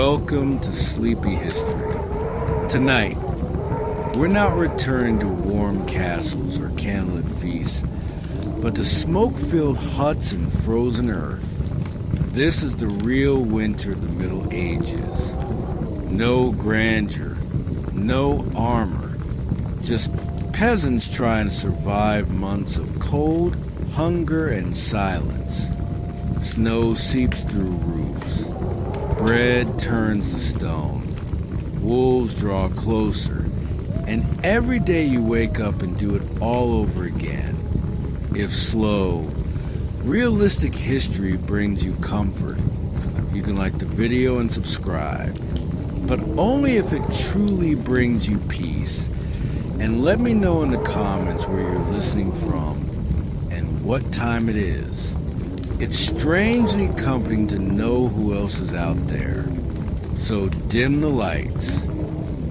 Welcome to Sleepy History. Tonight, we're not returning to warm castles or candlelit feasts, but to smoke-filled huts and frozen earth. This is the real winter of the Middle Ages. No grandeur, no armor, just peasants trying to survive months of cold, hunger, and silence. Snow seeps through roofs. Bread turns to stone. Wolves draw closer. And every day you wake up and do it all over again. If slow, realistic history brings you comfort. You can like the video and subscribe, but only if it truly brings you peace. And let me know in the comments where you're listening from and what time it is. It's strangely comforting to know who else is out there. So dim the lights.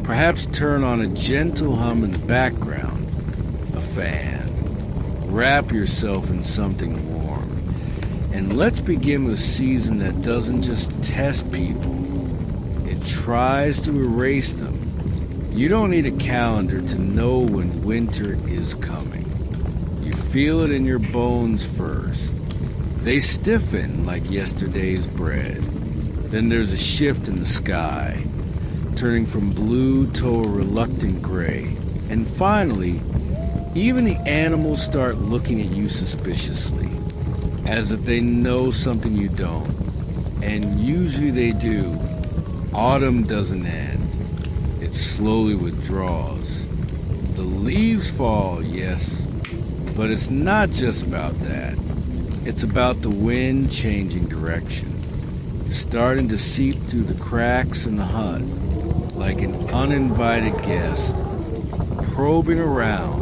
Perhaps turn on a gentle hum in the background. A fan. Wrap yourself in something warm. And let's begin with a season that doesn't just test people. It tries to erase them. You don't need a calendar to know when winter is coming. You feel it in your bones first. They stiffen like yesterday's bread. Then there's a shift in the sky, turning from blue to a reluctant gray. And finally, even the animals start looking at you suspiciously, as if they know something you don't. And usually they do. Autumn doesn't end. It slowly withdraws. The leaves fall, yes, but it's not just about that. It's about the wind changing direction, starting to seep through the cracks in the hut like an uninvited guest, probing around,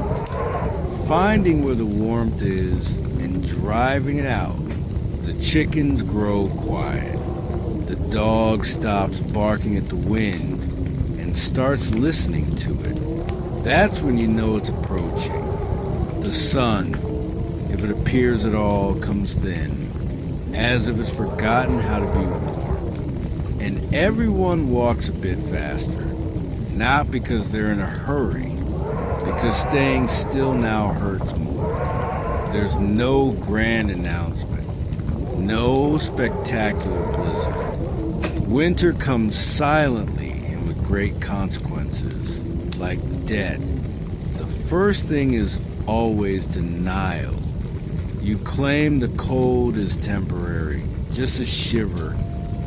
finding where the warmth is and driving it out. The chickens grow quiet. The dog stops barking at the wind and starts listening to it. That's when you know it's approaching. The sun, if it appears at all, comes thin, as if it's forgotten how to be warm. And everyone walks a bit faster, not because they're in a hurry, because staying still now hurts more. There's no grand announcement, no spectacular blizzard. Winter comes silently and with great consequences, like death. The first thing is always denial. You claim the cold is temporary, just a shiver,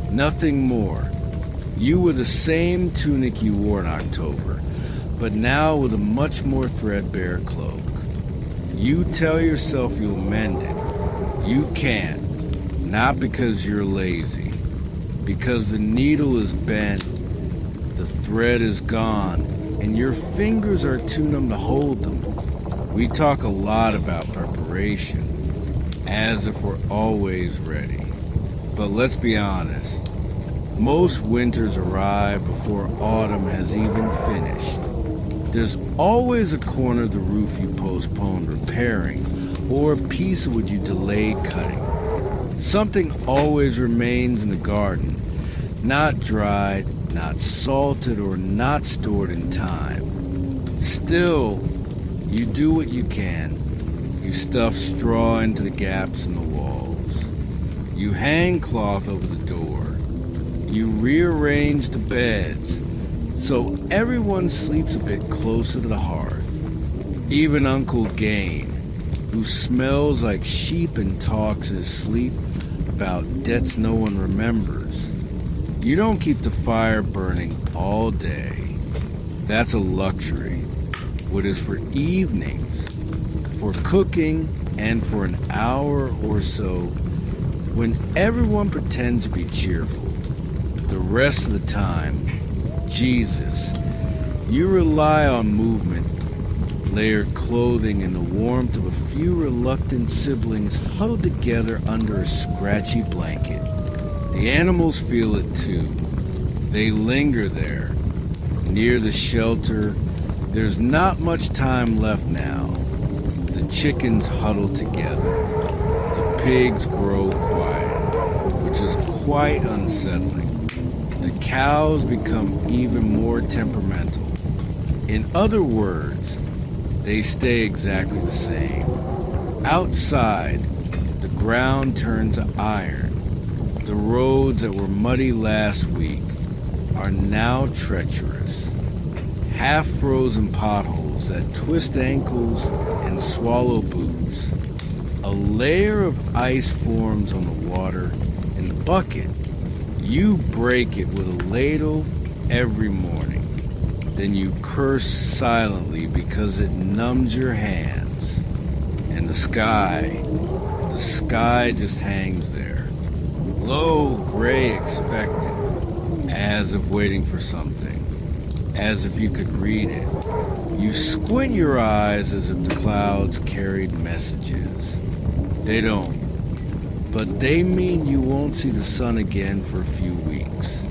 nothing more. You were the same tunic you wore in October, but now with a much more threadbare cloak. You tell yourself you'll mend it. You can't, not because you're lazy, because the needle is bent, the thread is gone, and your fingers are too numb to hold them. We talk a lot about preparation, as if we're always ready. But let's be honest, most winters arrive before autumn has even finished. There's always a corner of the roof you postponed repairing, or a piece of wood you delayed cutting. Something always remains in the garden, not dried, not salted, or not stored in time. Still, you do what you can. You stuff straw into the gaps in the walls. You hang cloth over the door. You rearrange the beds so everyone sleeps a bit closer to the hearth. Even Uncle Gain, who smells like sheep and talks in his sleep about debts no one remembers. You don't keep the fire burning all day. That's a luxury. What is for evenings, for cooking, and for an hour or so when everyone pretends to be cheerful. The rest of the time, Jesus, you rely on movement, layered clothing, and the warmth of a few reluctant siblings huddled together under a scratchy blanket. The animals feel it too. They linger there, near the shelter. There's not much time left now. The chickens huddle together. The pigs grow quiet, which is quite unsettling. The cows become even more temperamental. In other words, they stay exactly the same. Outside, the ground turns to iron. The roads that were muddy last week are now treacherous. Half-frozen potholes that twist ankles and swallow boots. A layer of ice forms on the water in the bucket. You break it with a ladle every morning. Then you curse silently because it numbs your hands. And the sky just hangs there. Low, gray, expectant, as if waiting for something, as if you could read it. You squint your eyes as if the clouds carried messages. They don't, but they mean you won't see the sun again for a few weeks.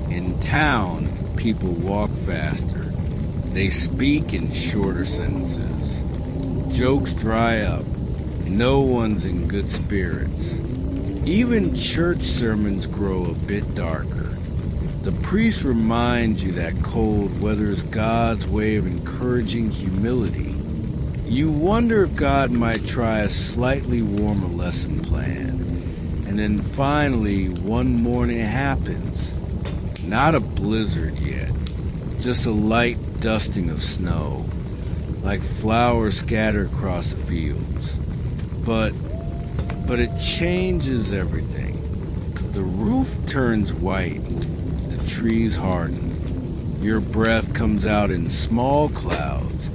In town, people walk faster. They speak in shorter sentences. Jokes dry up. No one's in good spirits. Even church sermons grow a bit darker. The priest reminds you that cold weather is God's way of encouraging humility. You wonder if God might try a slightly warmer lesson plan. And then finally, one morning it happens. Not a blizzard yet, just a light dusting of snow, like flowers scattered across the fields. But it changes everything. The roof turns white, the trees harden, your breath comes out in small clouds,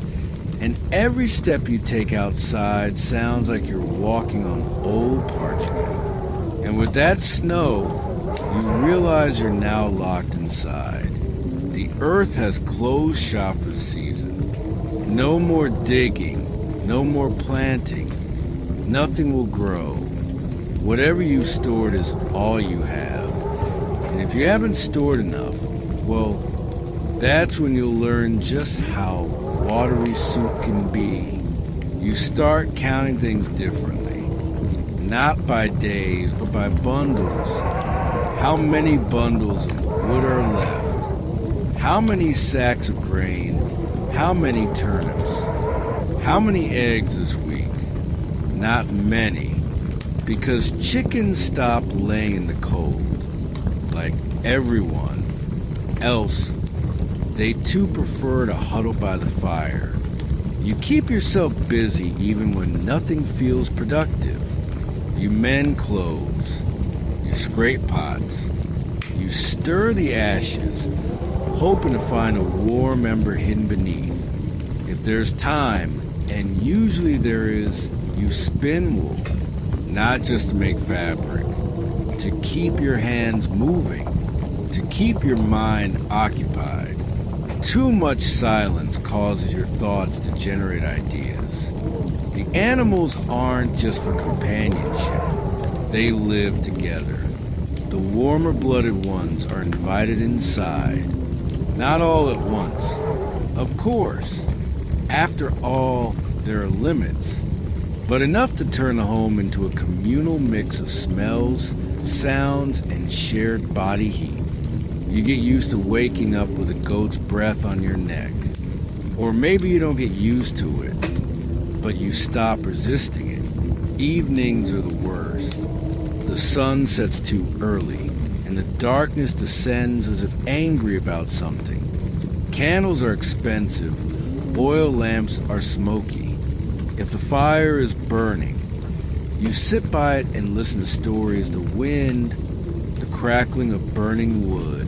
and every step you take outside sounds like you're walking on old parchment. And with that snow, you realize you're now locked inside. The earth has closed shop for the season. No more digging, no more planting. Nothing will grow. Whatever you've stored is all you have. And if you haven't stored enough, well, that's when you'll learn just how watery soup can be. You start counting things differently. Not by days, but by bundles. How many bundles of wood are left? How many sacks of grain? How many turnips? How many eggs this week? Not many, because chickens stopped laying in the cold, like everyone else. They too prefer to huddle by the fire. You keep yourself busy even when nothing feels productive. You mend clothes, you scrape pots, you stir the ashes, hoping to find a warm ember hidden beneath. If there's time, and usually there is, you spin wool, not just to make fabric, to keep your hands moving, to keep your mind occupied. Too much silence causes your thoughts to generate ideas. The animals aren't just for companionship, they live together. The warmer-blooded ones are invited inside, not all at once. Of course, after all, there are limits, but enough to turn the home into a communal mix of smells, sounds, and shared body heat. You get used to waking up with a goat's breath on your neck. Or maybe you don't get used to it, but you stop resisting it. Evenings are the worst. The sun sets too early, and the darkness descends as if angry about something. Candles are expensive, oil lamps are smoky. If the fire is burning, you sit by it and listen to stories, the wind, the crackling of burning wood.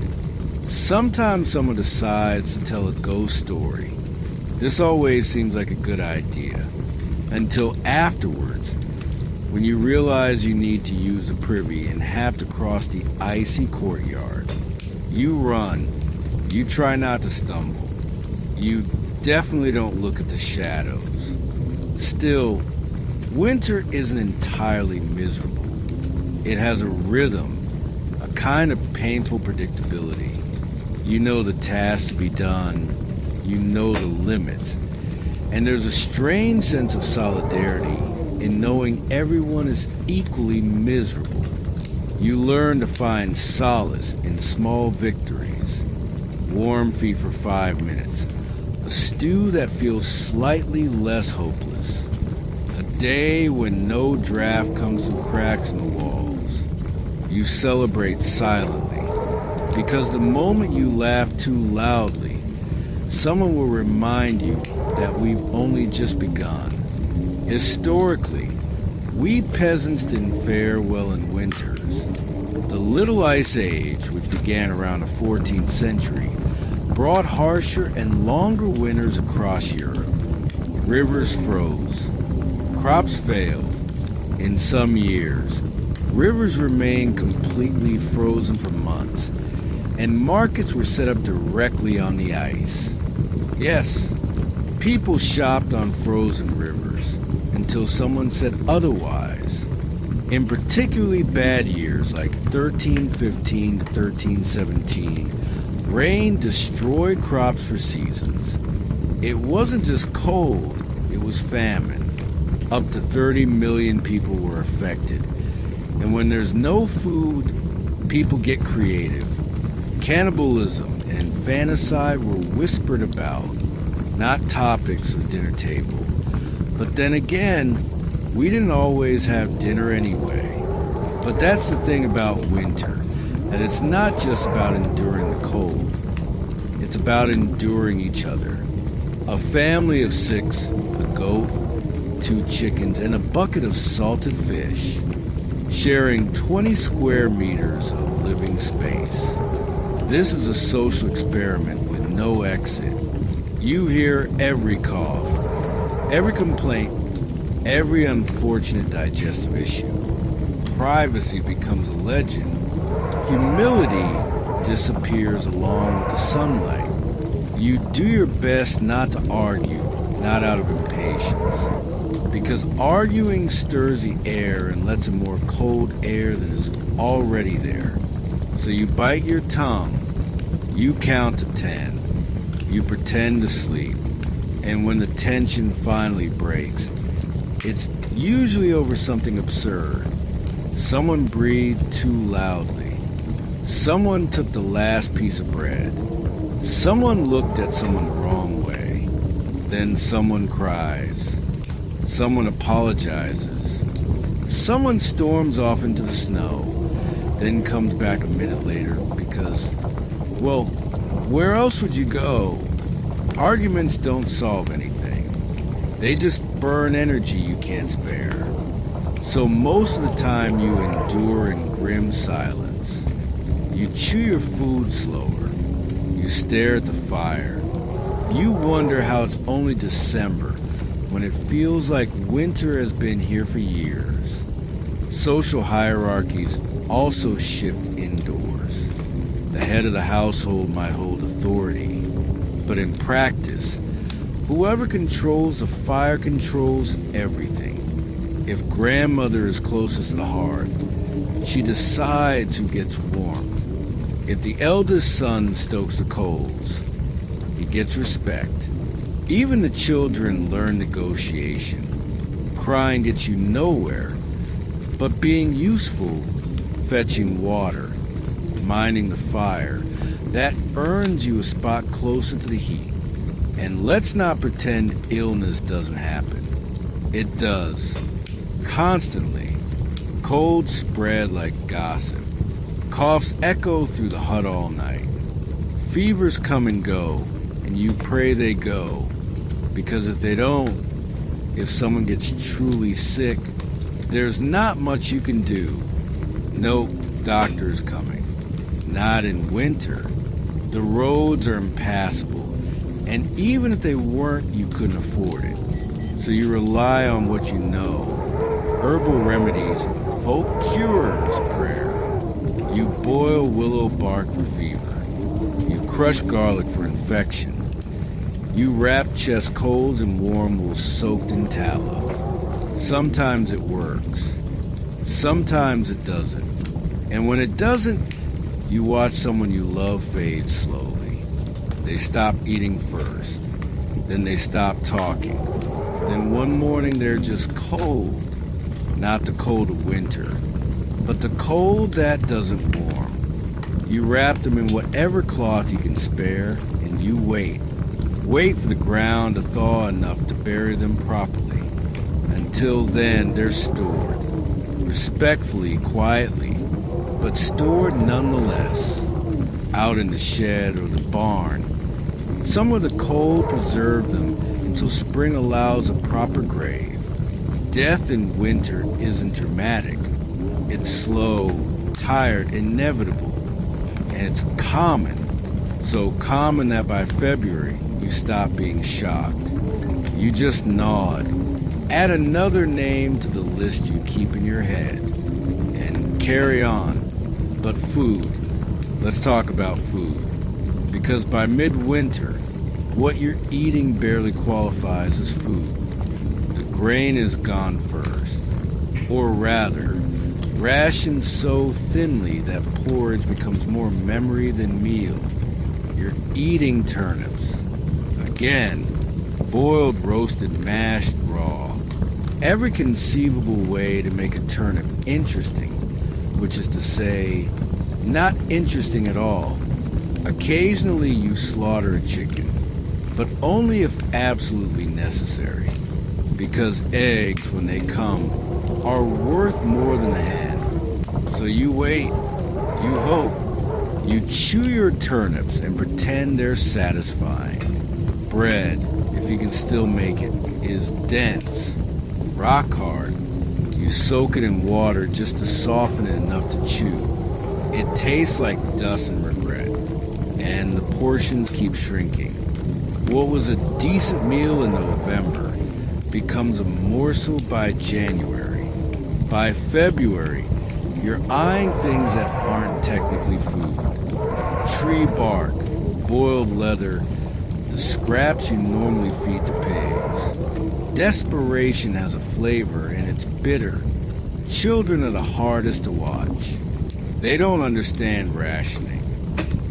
Sometimes someone decides to tell a ghost story. This always seems like a good idea, until afterwards, when you realize you need to use the privy and have to cross the icy courtyard. You run. You try not to stumble. You definitely don't look at the shadows. Still, winter isn't entirely miserable. It has a rhythm, a kind of painful predictability. You know the tasks to be done, you know the limits, and there's a strange sense of solidarity in knowing everyone is equally miserable. You learn to find solace in small victories. Warm feet for 5 minutes. A stew that feels slightly less hopeless. A day when no draft comes through cracks in the walls. You celebrate silently, because the moment you laugh too loudly, someone will remind you that we've only just begun. Historically, we peasants didn't fare well in winters. The Little Ice Age, which began around the 14th century, brought harsher and longer winters across Europe. Rivers froze. Crops failed. In some years, rivers remained completely frozen for months, and markets were set up directly on the ice. Yes, people shopped on frozen rivers until someone said otherwise. In particularly bad years like 1315 to 1317, rain destroyed crops for seasons. It wasn't just cold, it was famine. Up to 30 million people were affected. And when there's no food, people get creative. Cannibalism and infanticide were whispered about, not topics of the dinner table. But then again, we didn't always have dinner anyway. But that's the thing about winter, that it's not just about enduring the cold. It's about enduring each other. A family of 6, a goat, 2 chickens, and a bucket of salted fish, sharing 20 square meters of living space. This is a social experiment with no exit. You hear every cough, every complaint, every unfortunate digestive issue. Privacy becomes a legend. Humility disappears along with the sunlight. You do your best not to argue, not out of impatience, because arguing stirs the air and lets in more cold air that is already there. So you bite your tongue, you count to 10, you pretend to sleep, and when the tension finally breaks, it's usually over something absurd. Someone breathed too loudly. Someone took the last piece of bread. Someone looked at someone the wrong way. Then someone cries. Someone apologizes. Someone storms off into the snow, then comes back a minute later because, well, where else would you go? Arguments don't solve anything. They just burn energy you can't spare. So most of the time you endure in grim silence. You chew your food slower. You stare at the fire. You wonder how it's only December when it feels like winter has been here for years. Social hierarchies also shift indoors. The head of the household might hold authority, but in practice, whoever controls the fire controls everything. If grandmother is closest to the hearth, she decides who gets warm. If the eldest son stokes the coals, he gets respect. Even the children learn negotiation. Crying gets you nowhere, but being useful, fetching water, minding the fire, that earns you a spot closer to the heat. And let's not pretend illness doesn't happen. It does. Constantly. Colds spread like gossip. Coughs echo through the hut all night. Fevers come and go, and you pray they go. Because if they don't, if someone gets truly sick, there's not much you can do. No doctor's coming. Not in winter. The roads are impassable, and even if they weren't, you couldn't afford it. So you rely on what you know. Herbal remedies, folk cures, prayer. You boil willow bark for fever. You crush garlic for infection. You wrap chest colds in warm wool soaked in tallow. Sometimes it works. Sometimes it doesn't. And when it doesn't, you watch someone you love fade slowly. They stop eating first. Then they stop talking. Then one morning they're just cold. Not the cold of winter, But the cold, that doesn't warm. You wrap them in whatever cloth you can spare, and you wait. Wait for the ground to thaw enough to bury them properly. Until then, they're stored. Respectfully, quietly, but stored nonetheless. Out in the shed or the barn. Some of the cold preserve them until spring allows a proper grave. Death in winter isn't dramatic. It's slow, tired, inevitable, and it's common. So common that by February, you stop being shocked. You just nod. Add another name to the list you keep in your head, and carry on. But food. Let's talk about food. Because by midwinter, what you're eating barely qualifies as food. The grain is gone first. Or rather, rationed so thinly that porridge becomes more memory than meal. You're eating turnips. Again, boiled, roasted, mashed, raw. Every conceivable way to make a turnip interesting, which is to say, not interesting at all. Occasionally you slaughter a chicken, but only if absolutely necessary, because eggs, when they come, are worth more than a hen. So you wait, you hope, you chew your turnips and pretend they're satisfying. Bread, if you can still make it, is dense, rock hard. You soak it in water just to soften it enough to chew. It tastes like dust and regret, and the portions keep shrinking. What was a decent meal in November becomes a morsel by January. By February, you're eyeing things that aren't technically food. Tree bark, boiled leather, the scraps you normally feed to pigs. Desperation has a flavor and it's bitter. Children are the hardest to watch. They don't understand rationing.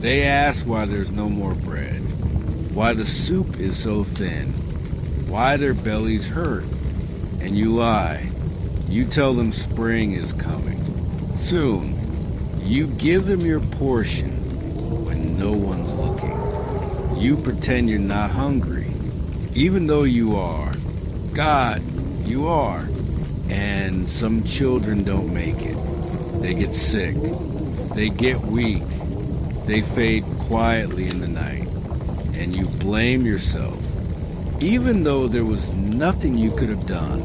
They ask why there's no more bread, why the soup is so thin, why their bellies hurt. And you lie. You tell them spring is coming. Soon, you give them your portion when no one's looking. You pretend you're not hungry, even though you are. God, you are. And some children don't make it. They get sick. They get weak. They fade quietly in the night. And you blame yourself, even though there was nothing you could have done,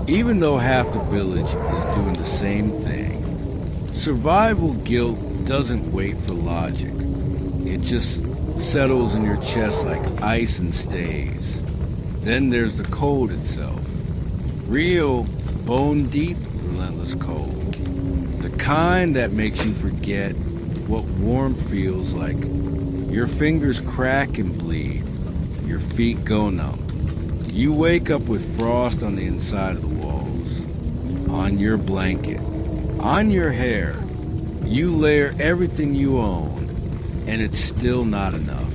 even though half the village is doing the same thing. Survival guilt doesn't wait for logic. It just settles in your chest like ice and stays. Then there's the cold itself. Real, bone-deep, relentless cold. The kind that makes you forget what warmth feels like. Your fingers crack and bleed. Your feet go numb. You wake up with frost on the inside of the walls, on your blanket, on your hair. You layer everything you own, and it's still not enough.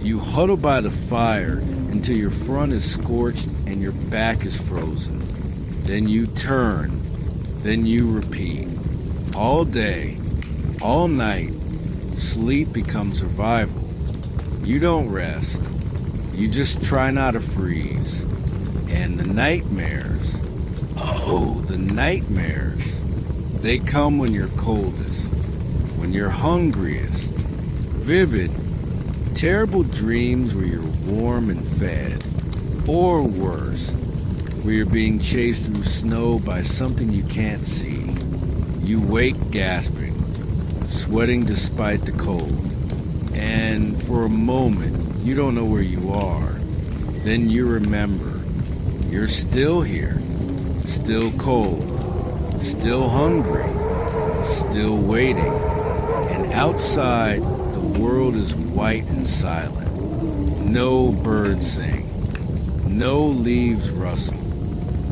You huddle by the fire until your front is scorched and your back is frozen. Then you turn. Then you repeat. All day, all night, sleep becomes survival. You don't rest. You just try not to freeze. And the nightmares, oh, the nightmares, they come when you're coldest, when you're hungriest. Vivid, terrible dreams where you're warm and fed. Or worse, where you're being chased through snow by something you can't see. You wake gasping, sweating despite the cold. And for a moment, you don't know where you are. Then you remember, you're still here, still cold, still hungry, still waiting. And outside, the world is white and silent. No birds sing, no leaves rustle,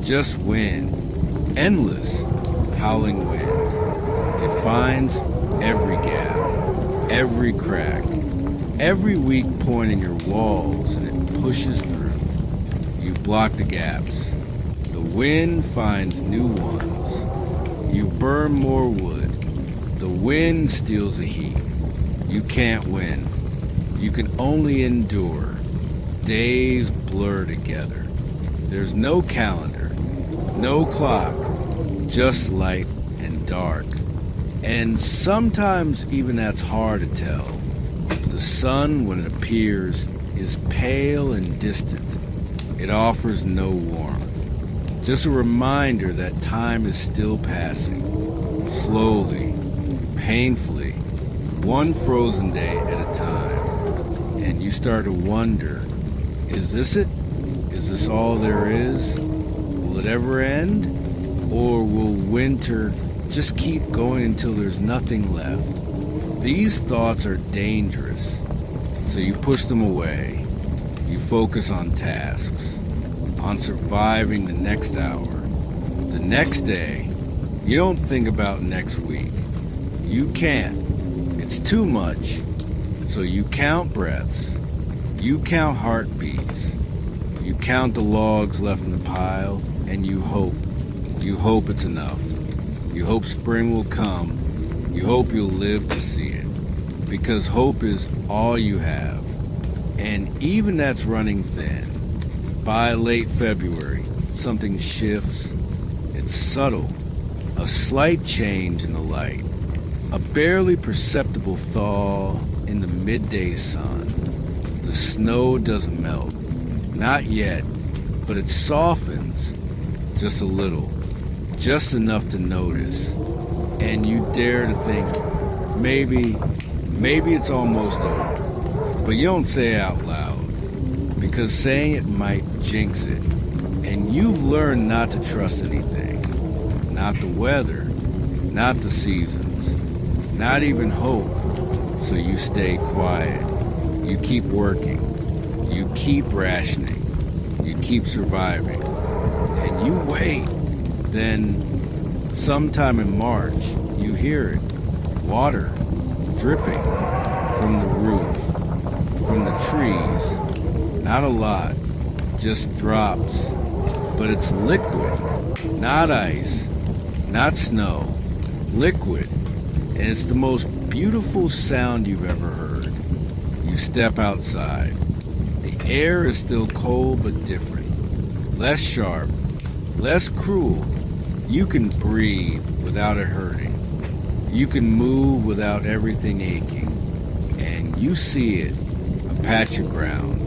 just wind, endless, howling wind. It finds every gap, every crack, every weak point in your walls, and it pushes through. You block the gaps. The wind finds new ones. You burn more wood. The wind steals the heat. You can't win. You can only endure. Days blur together. There's no calendar, no clock, just light and dark. And sometimes even that's hard to tell. The sun, when it appears, is pale and distant. It offers no warmth. Just a reminder that time is still passing. Slowly, painfully, one frozen day at a time. And you start to wonder, is this it? Is this all there is? Will it ever end? Or will winter just keep going until there's nothing left? These thoughts are dangerous, so you push them away. You focus on tasks, on surviving the next hour, the next day. You don't think about next week. You can't. It's too much. So you count breaths. You count heartbeats. You count the logs left in the pile, and you hope. You hope it's enough. You hope spring will come. You hope you'll live to see it. Because hope is all you have. And even that's running thin. By late February, something shifts. It's subtle. A slight change in the light. A barely perceptible thaw in the midday sun. The snow doesn't melt. Not yet, but it softens just a little. Just enough to notice. And you dare to think, maybe it's almost over. But you don't say it out loud, because saying it might jinx it. And you've learned not to trust anything. Not the weather, not the seasons, not even hope. So you stay quiet. You keep working. You keep rationing. You keep surviving. And you wait. Then, sometime in March, you hear it. Water dripping from the roof, from the trees. Not a lot, just drops. But it's liquid, not ice, not snow. Liquid. And it's the most beautiful sound you've ever heard. You step outside. The air is still cold but different. Less sharp, less cruel. You can breathe without it hurting. You can move without everything aching. And you see it, a patch of ground.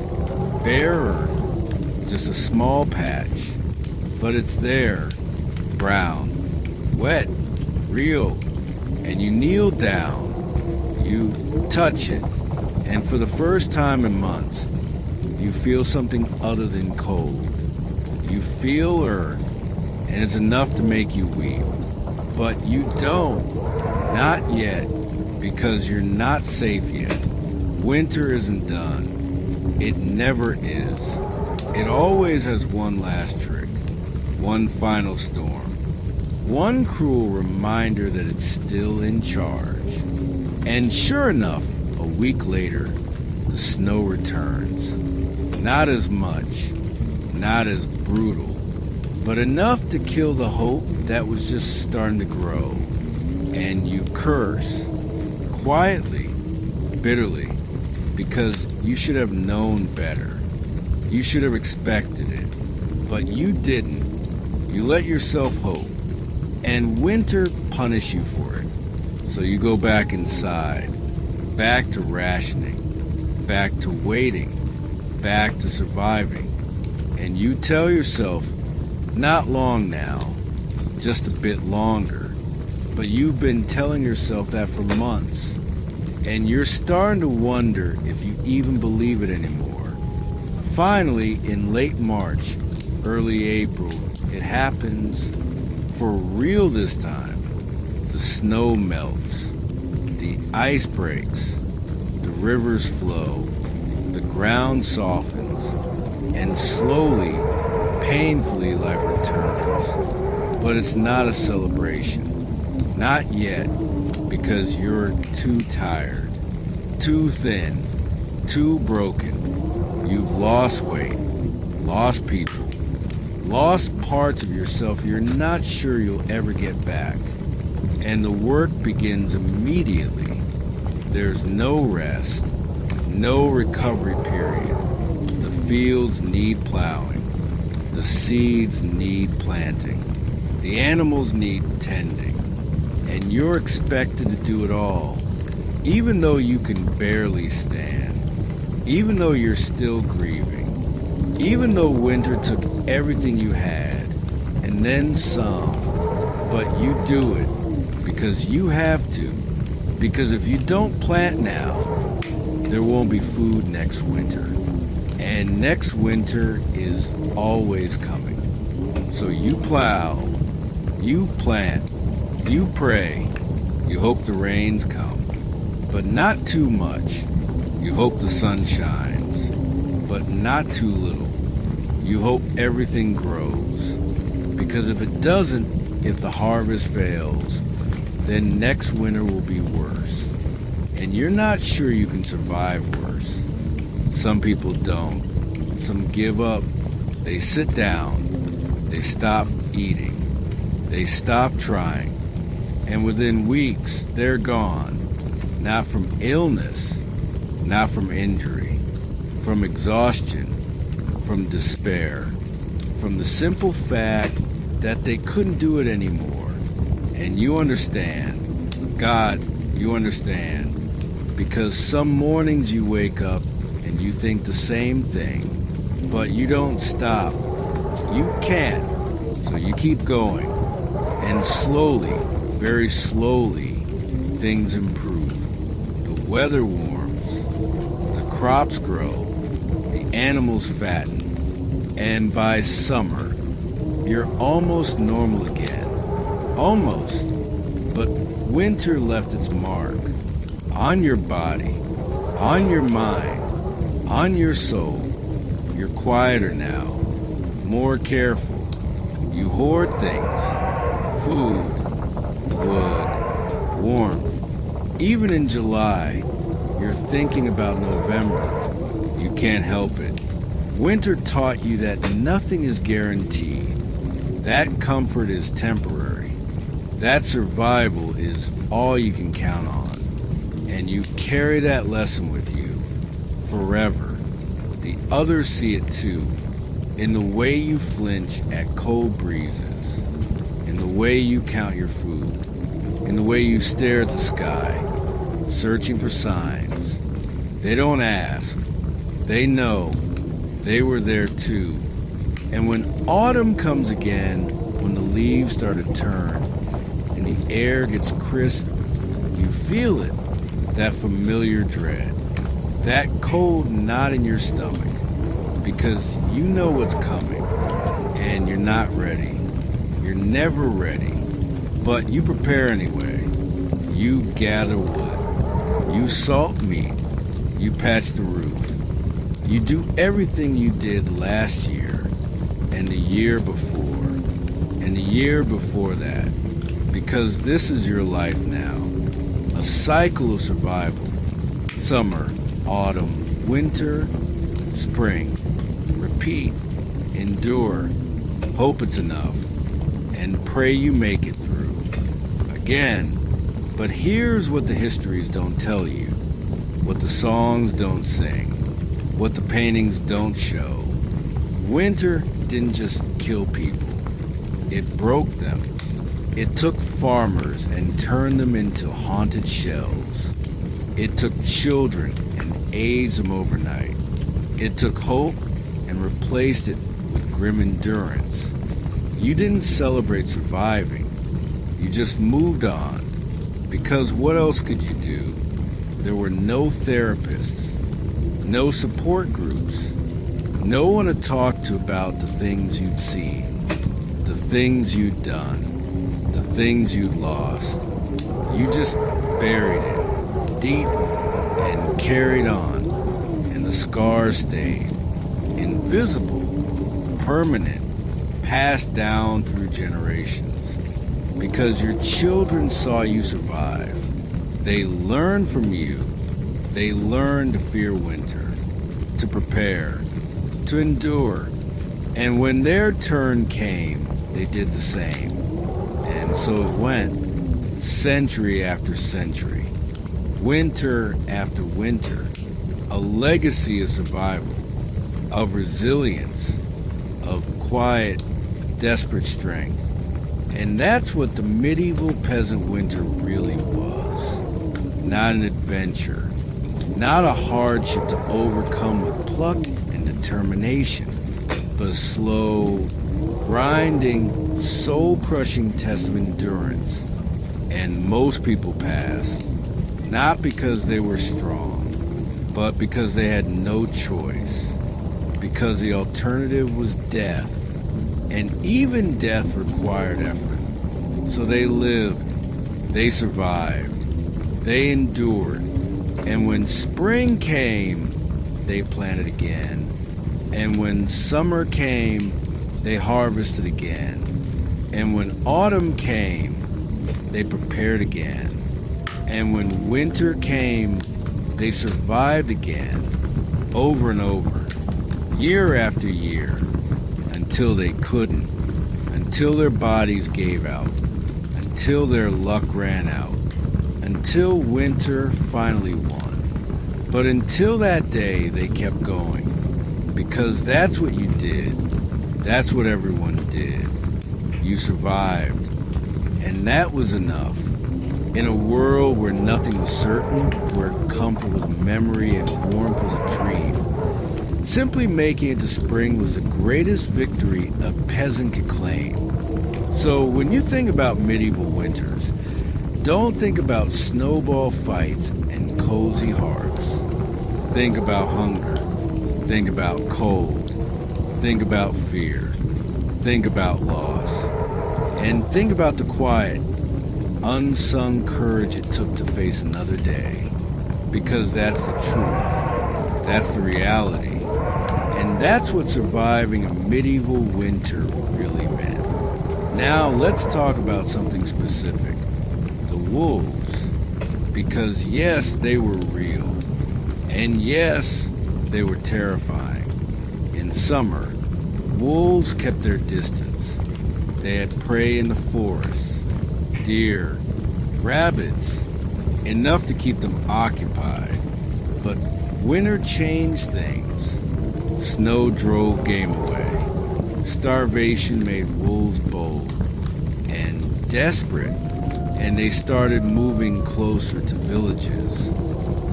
Bare earth, just a small patch. But it's there, brown, wet, real. And you kneel down. You touch it. And for the first time in months, you feel something other than cold. You feel earth. And it's enough to make you weep. But you don't. Not yet, because you're not safe yet. Winter isn't done. It never is. It always has one last trick, one final storm, one cruel reminder that it's still in charge. And sure enough, a week later, the snow returns. Not as much, not as brutal, but enough to kill the hope that was just starting to grow. And you curse, quietly, bitterly, because you should have known better. You should have expected it, but you didn't. You let yourself hope, and winter punished you for it. So you go back inside, back to rationing, back to waiting, back to surviving. And you tell yourself, not long now, just a bit longer. But you've been telling yourself that for months. And you're starting to wonder if you even believe it anymore. Finally, in late March, early April, it happens for real this time. The snow melts. The ice breaks. The rivers flow. The ground softens. And slowly, painfully, life returns. But it's not a celebration. Not yet, because you're too tired, too thin, too broken. You've lost weight, lost people, lost parts of yourself you're not sure you'll ever get back. and the work begins immediately. There's no rest, no recovery period. The fields need plowing. The seeds need planting. The animals need tending. And you're expected to do it all, even though you can barely stand, even though you're still grieving, even though winter took everything you had, and then some. But you do it because you have to. Because if you don't plant now, there won't be food next winter. And next winter is always coming. So you plow, you plant, you pray, you hope the rains come, but not too much. You hope the sun shines, but not too little. You hope everything grows. Because if it doesn't, if the harvest fails, then next winter will be worse. And you're not sure you can survive worse. Some people don't. Some give up. They sit down. They stop eating. They stop trying. And within weeks, they're gone. Not from illness, not from injury, from exhaustion, from despair, from the simple fact that they couldn't do it anymore. And you understand, God, you understand, because some mornings you wake up and you think the same thing, but you don't stop. You can't, so you keep going. And slowly, very slowly, things improve. The weather warms, the crops grow, the animals fatten, and by summer, you're almost normal again. Almost, but winter left its mark on your body, on your mind, on your soul. You're quieter now, more careful. You hoard things, food, wood, warmth. Even in July, you're thinking about November. You can't help it. Winter taught you that nothing is guaranteed. That comfort is temporary. That survival is all you can count on. And you carry that lesson with you forever. The others see it too, in the way you flinch at cold breezes, in the way you count your food, in the way you stare at the sky, searching for signs. They don't ask. They know. They were there too. And when autumn comes again, when the leaves start to turn, and the air gets crisp, you feel it, that familiar dread, that cold knot in your stomach, because you know what's coming, and you're not ready. You're never ready, but you prepare anyway. You gather wood, you salt meat, you patch the roof. You do everything you did last year, and the year before, and the year before that. Because this is your life now, a cycle of survival. Summer, autumn, winter, spring. Repeat, endure, hope it's enough, and pray you make it through. Again, but here's what the histories don't tell you, what the songs don't sing, what the paintings don't show. Winter didn't just kill people, it broke them. It took farmers and turned them into haunted shells. It took children and aged them overnight. It took hope and replaced it with grim endurance. You didn't celebrate surviving. You just moved on. Because what else could you do? There were no therapists, no support groups, no one to talk to about the things you'd seen, the things you'd done, the things you'd lost. You just buried it deep and carried on, and the scars stayed, invisible, permanent, passed down through generations. Because your children saw you survive. They learned from you. They learned to fear winter, to prepare, to endure. And when their turn came, they did the same. And so it went. century after century, winter after winter, a legacy of survival, of resilience, of quiet, desperate strength. And that's what the medieval peasant winter really was. Not an adventure, not a hardship to overcome with pluck and determination, but a slow, grinding, soul-crushing test of endurance. And most people passed, not because they were strong, but because they had no choice, because the alternative was death, and even death required effort. So they lived, they survived, they endured, and when spring came, they planted again, and when summer came, they harvested again, and when autumn came, they prepared again, and when winter came, they survived again, over and over, year after year, until they couldn't, until their bodies gave out, until their luck ran out, until winter finally won. But until that day, they kept going, because that's what you did. That's what everyone did. You survived, and that was enough. In a world where nothing was certain, where comfort was a memory and warmth was a dream, simply making it to spring was the greatest victory a peasant could claim. So when you think about medieval winters, don't think about snowball fights and cozy hearts. Think about hunger. Think about cold. Think about fear. Think about loss. And think about the quiet, unsung courage it took to face another day. Because that's the truth. That's the reality. And that's what surviving a medieval winter really meant. Now let's talk about something specific. The wolves. Because yes, they were real. And yes, they were terrifying. In summer, wolves kept their distance. They had prey in the forests, deer, rabbits, enough to keep them occupied. But winter changed things. Snow drove game away. Starvation made wolves bold and desperate, and they started moving closer to villages.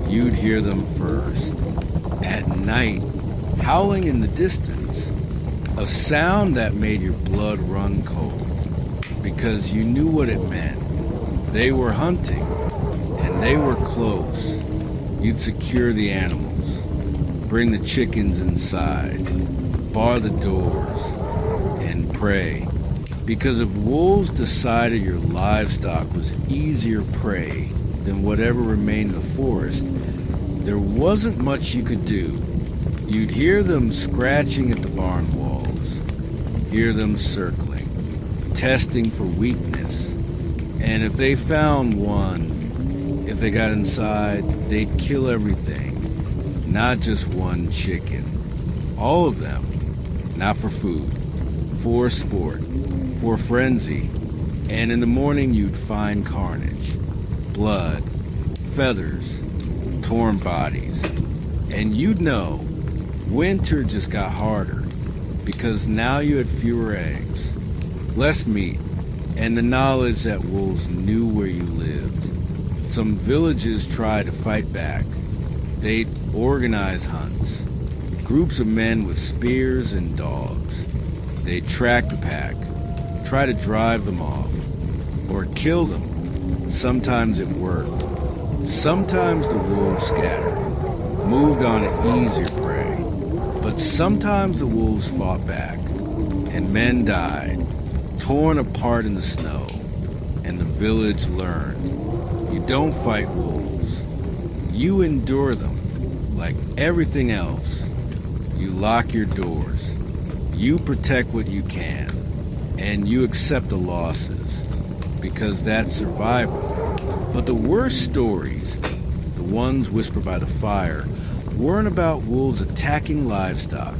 You'd hear them first, at night, howling in the distance, a sound that made your blood run cold, because you knew what it meant. They were hunting, and they were close. You'd secure the animals, bring the chickens inside, bar the doors, and pray. Because if wolves decided your livestock was easier prey than whatever remained in the forest, there wasn't much you could do. You'd hear them scratching at the barn walls, hear them circling, testing for weakness. And if they found one, if they got inside, they'd kill everything, not just one chicken. All of them, not for food, for sport, for frenzy. And in the morning you'd find carnage, blood, feathers, torn bodies. And you'd know winter just got harder, because now you had fewer eggs, less meat, and the knowledge that wolves knew where you lived. Some villages tried to fight back. They'd organize hunts, groups of men with spears and dogs. They'd track the pack, try to drive them off, or kill them. Sometimes it worked. Sometimes the wolves scattered, moved on to easier prey. But sometimes the wolves fought back, and men died, torn apart in the snow, and the village learned. You don't fight wolves. You endure them. Like everything else, you lock your doors. You protect what you can, and you accept the losses, because that's survival. But the worst stories, the ones whispered by the fire, weren't about wolves attacking livestock.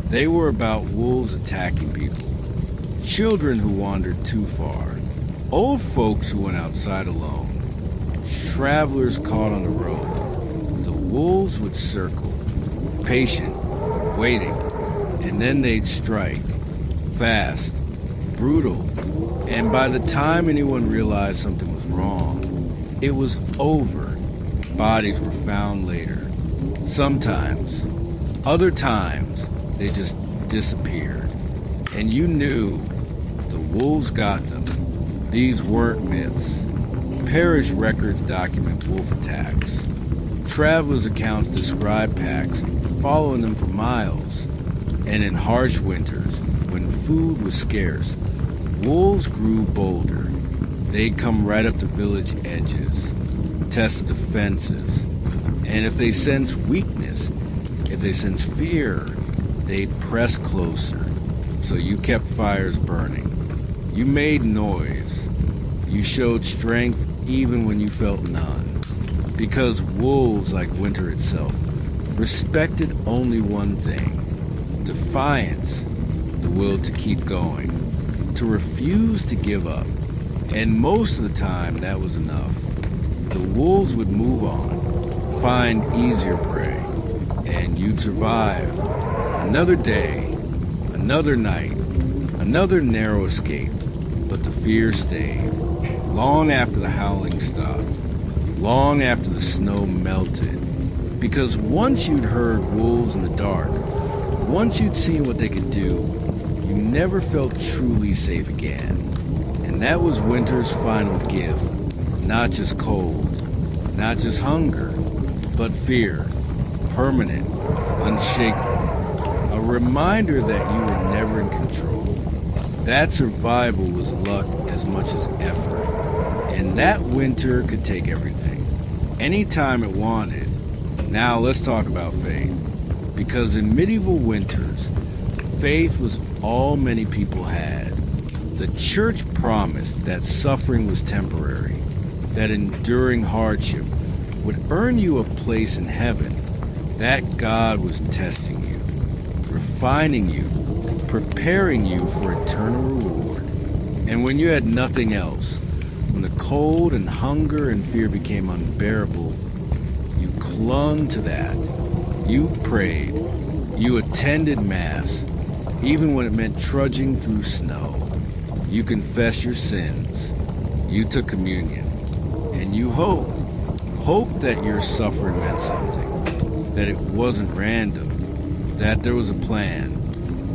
They were about wolves attacking people. Children who wandered too far. Old folks who went outside alone, travelers caught on the road. The wolves would circle, patient, waiting, and then they'd strike, fast, brutal, and by the time anyone realized something was wrong, it was over. Bodies were found later. Sometimes, other times, they just disappeared. And you knew the wolves got them. These weren't myths. Parish records document wolf attacks. Travelers' accounts describe packs following them for miles. And in harsh winters, when food was scarce, wolves grew bolder. They'd come right up to village edges, test the fences, and if they sensed weakness, if they sensed fear, they'd press closer. So you kept fires burning. You made noise. You showed strength even when you felt none. Because wolves, like winter itself, respected only one thing: defiance, the will to keep going, to refuse to give up. And most of the time, that was enough. The wolves would move on, find easier prey, and you'd survive. Another day, another night, another narrow escape, but the fear stayed. Long after the howling stopped, long after the snow melted. Because once you'd heard wolves in the dark, once you'd seen what they could do, you never felt truly safe again. And that was winter's final gift. Not just cold, not just hunger, but fear, permanent, unshakable. A reminder that you were never in control. That survival was luck as much as effort. And that winter could take everything, anytime it wanted. Now let's talk about faith. Because in medieval winters, faith was all many people had. The church promised that suffering was temporary, that enduring hardship would earn you a place in heaven, that God was testing you, refining you, preparing you for eternal reward. And when you had nothing else, when the cold and hunger and fear became unbearable, you clung to that. You prayed. You attended Mass, even when it meant trudging through snow. You confessed your sins. You took communion. And you hoped. Hoped that your suffering meant something. That it wasn't random. That there was a plan,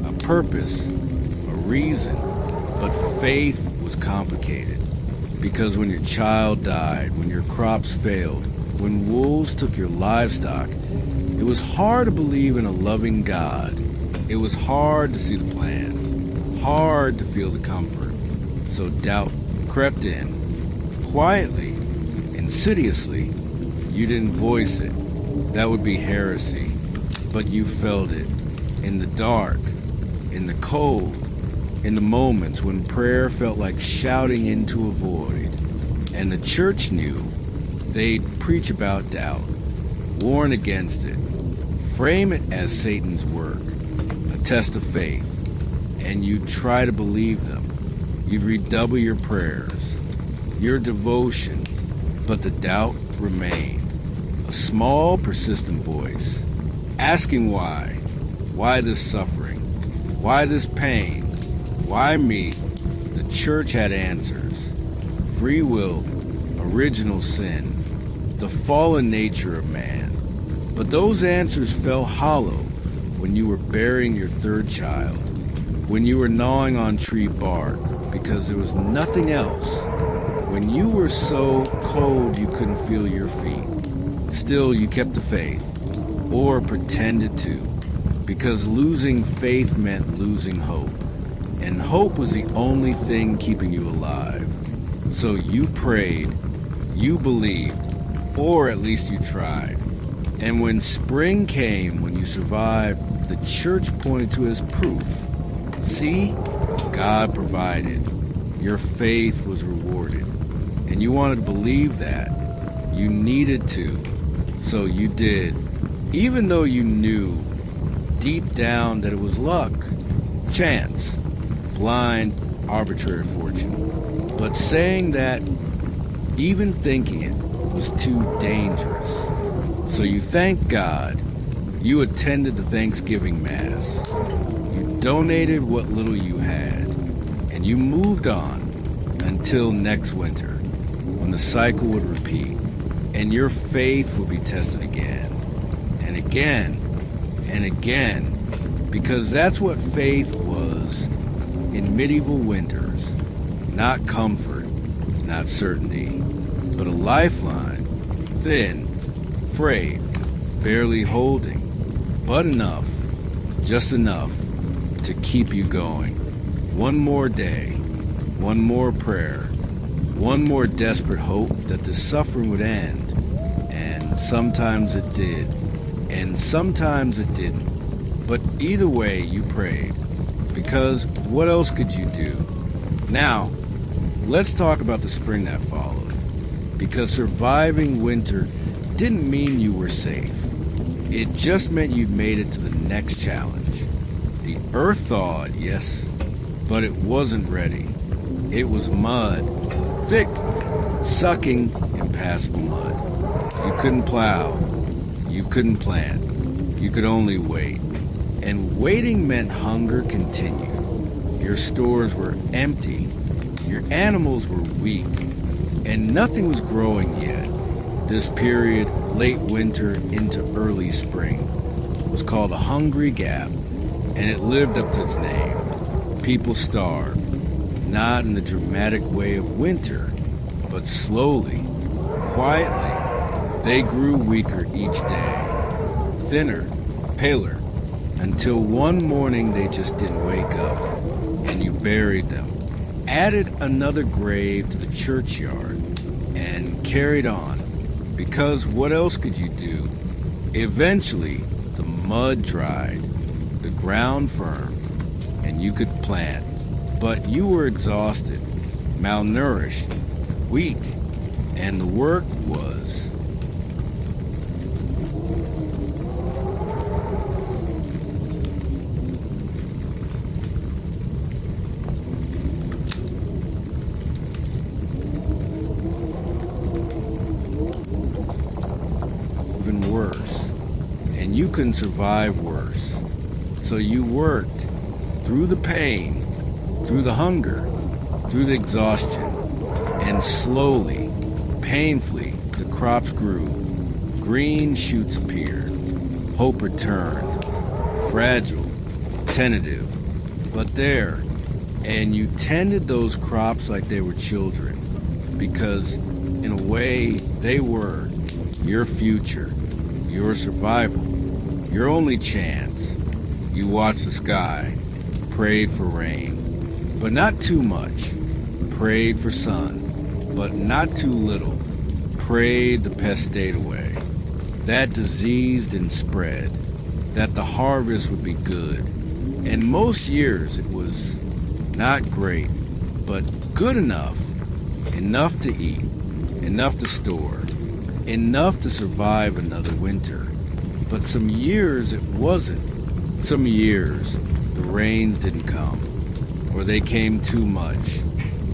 a purpose, a reason. But faith was complicated. Because when your child died, when your crops failed, when wolves took your livestock, it was hard to believe in a loving God. It was hard to see the plan, hard to feel the comfort. So doubt crept in, quietly, insidiously. You didn't voice it. That would be heresy. But you felt it, in the dark, in the cold, in the moments when prayer felt like shouting into a void. And the church knew. They'd preach about doubt, warn against it, frame it as Satan's work, a test of faith, and you'd try to believe them. You'd redouble your prayers, your devotion, but the doubt remained. A small, persistent voice, asking why. Why this suffering? Why this pain? Why me? The church had answers. Free will, original sin, the fallen nature of man. But those answers fell hollow when you were burying your third child, when you were gnawing on tree bark because there was nothing else, when you were so cold you couldn't feel your feet. Still, you kept the faith, or pretended to, because losing faith meant losing hope, and hope was the only thing keeping you alive. So you prayed, you believed, or at least you tried. And when spring came, when you survived, the church pointed to as proof. See, God provided. Your faith was rewarded. And you wanted to believe that. You needed to. So you did. Even though you knew deep down that it was luck, chance, blind, arbitrary fortune. but saying that even thinking it was too dangerous. So you thanked God, you attended the Thanksgiving Mass, you donated what little you had, and you moved on until next winter, when the cycle would repeat, and your faith would be tested again, and again, and again, because that's what faith was in medieval winters. Not comfort, not certainty, but a lifeline, thin, frayed, barely holding, but enough, just enough, to keep you going. One more day, one more prayer, one more desperate hope that the suffering would end. And sometimes it did, and sometimes it didn't. But either way, you prayed, because what else could you do? Now, let's talk about the spring that followed, because surviving winter didn't mean you were safe. It just meant you'd made it to the next challenge. The earth thawed, yes, but it wasn't ready. It was mud, thick, sucking, impassable mud. You couldn't plow, you couldn't plant, you could only wait. And waiting meant hunger continued. Your stores were empty, your animals were weak, and nothing was growing yet. This period, late winter into early spring, was called a hungry gap, and it lived up to its name. People starved, not in the dramatic way of winter, but slowly, quietly. They grew weaker each day, thinner, paler, until one morning they just didn't wake up, and you buried them, added another grave to the churchyard, and carried on, because what else could you do? Eventually, the mud dried, the ground firm, and you could plant, but you were exhausted, malnourished, weak, and the work was even worse, and you couldn't survive worse. So you worked through the pain, through the hunger, through the exhaustion, and slowly, painfully, the crops grew. Green shoots appeared. Hope returned. Fragile, tentative, but there. And you tended those crops like they were children, because in a way they were your future, your survival, your only chance. You watched the sky, prayed for rain, but not too much. Prayed for sun, but not too little. Prayed the pest stayed away, that disease didn't spread, that the harvest would be good. And most years it was not great, but good enough. Enough to eat, enough to store, enough to survive another winter. But some years it wasn't. Some years the rains didn't come, or they came too much.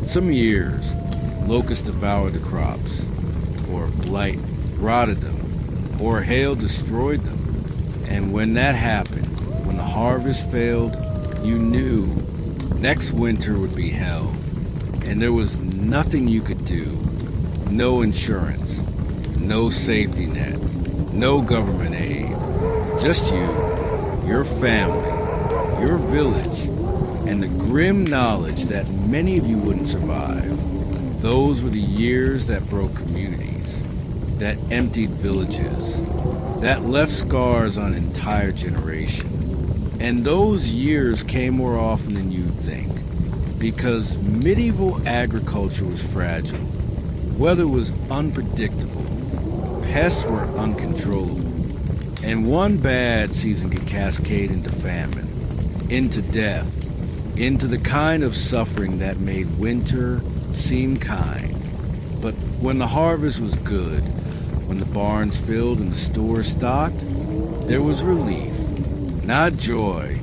Some years locusts devoured the crops, or blight rotted them, or hail destroyed them. And when that happened, when the harvest failed, you knew next winter would be hell, and there was nothing you could do. No insurance, no safety net, no government aid. Just you, your family, your village, and the grim knowledge that many of you wouldn't survive. Those were the years that broke communities, that emptied villages, that left scars on an entire generation. And those years came more often than you'd think, because medieval agriculture was fragile, weather was unpredictable, pests were uncontrollable, and one bad season could cascade into famine, into death, into the kind of suffering that made winter seem kind. But when the harvest was good, when the barns filled and the stores stocked, there was relief. Not joy,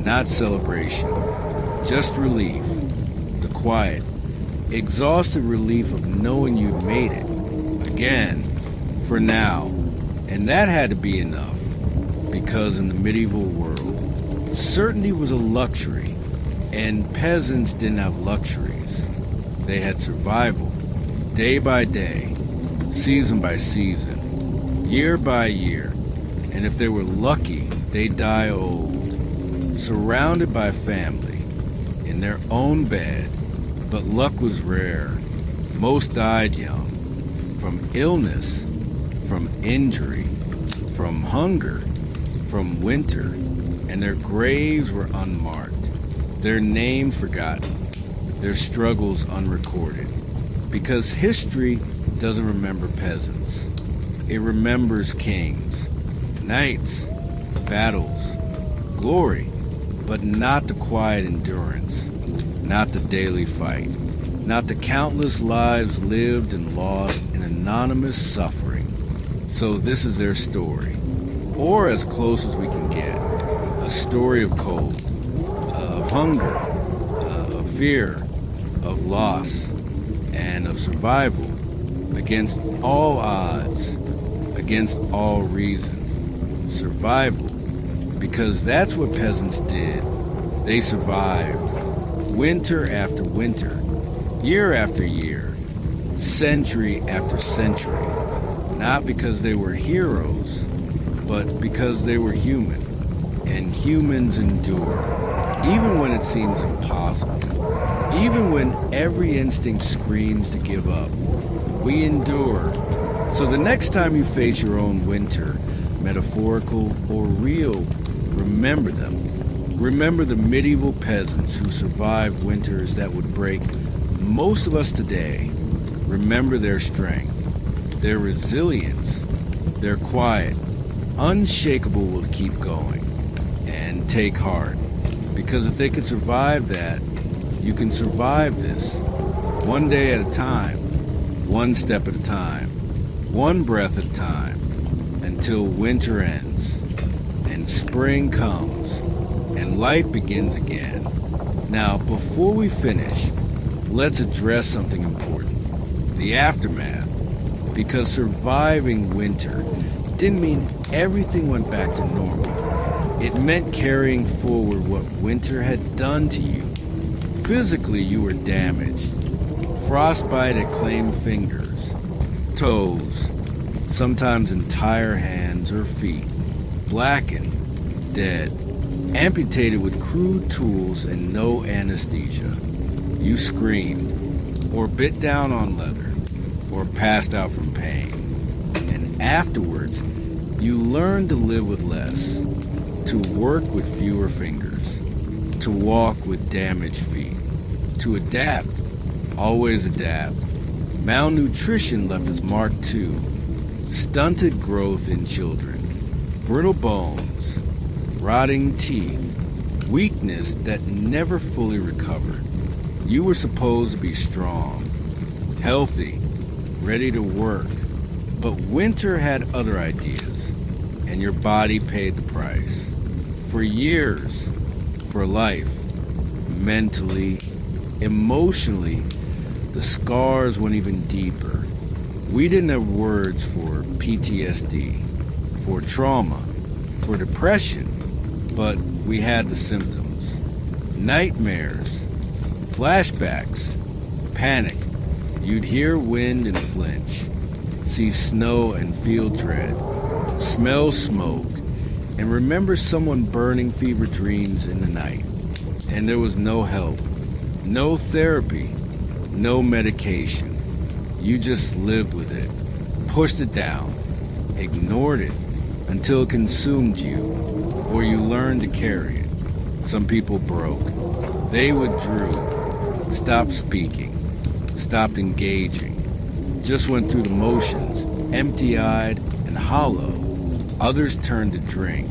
not celebration, just relief. The quiet, exhausted relief of knowing you'd made it. Again, for now. And that had to be enough, because in the medieval world, certainty was a luxury, and peasants didn't have luxuries. They had survival, day by day, season by season, year by year, and if they were lucky, they'd die old, surrounded by family, in their own bed. But luck was rare. Most died young, from illness, from injury, from hunger, from winter, and their graves were unmarked, their names forgotten, their struggles unrecorded. Because history doesn't remember peasants. It remembers kings, knights, battles, glory, but not the quiet endurance, not the daily fight, not the countless lives lived and lost in anonymous suffering. So this is their story, or as close as we can get, a story of cold, of hunger, of fear, of loss, and of survival against all odds, against all reason. Survival, because that's what peasants did. They survived, winter after winter, year after year, century after century, not because they were heroes, but because they were human, and humans endure, even when it seems impossible, even when every instinct screams to give up. We endure. So the next time you face your own winter, metaphorical or real, remember them. Remember the medieval peasants who survived winters that would break most of us today. Remember their strength, their resilience, their quiet, unshakable will to keep going. And take heart, because if they could survive that, you can survive this. One day at a time, one step at a time, one breath at a time, until winter ends, and spring comes, and life begins again. Now, before we finish, let's address something important, the aftermath, because surviving winter didn't mean everything went back to normal. It meant carrying forward what winter had done to you. Physically, you were damaged. Frostbite had claimed fingers, toes, sometimes entire hands or feet, blackened, dead, amputated with crude tools and no anesthesia. You screamed, or bit down on leather, or passed out from pain. And afterwards, you learned to live with less, to work with fewer fingers, to walk with damaged feet, to adapt, always adapt. Malnutrition left its mark too. Stunted growth in children, brittle bones, rotting teeth, weakness that never fully recovered. You were supposed to be strong, healthy, ready to work, but winter had other ideas, and your body paid the price. For years, for life, mentally, emotionally, the scars went even deeper. We didn't have words for PTSD, for trauma, for depression, but we had the symptoms. Nightmares, flashbacks, panic. You'd hear wind and flinch, see snow and feel dread, smell smoke, and remember someone burning fever dreams in the night. And there was no help, no therapy, no medication. You just lived with it, pushed it down, ignored it until it consumed you, or you learned to carry it. Some people broke. They withdrew, stopped speaking, stopped engaging, just went through the motions, empty-eyed and hollow. Others turned to drink,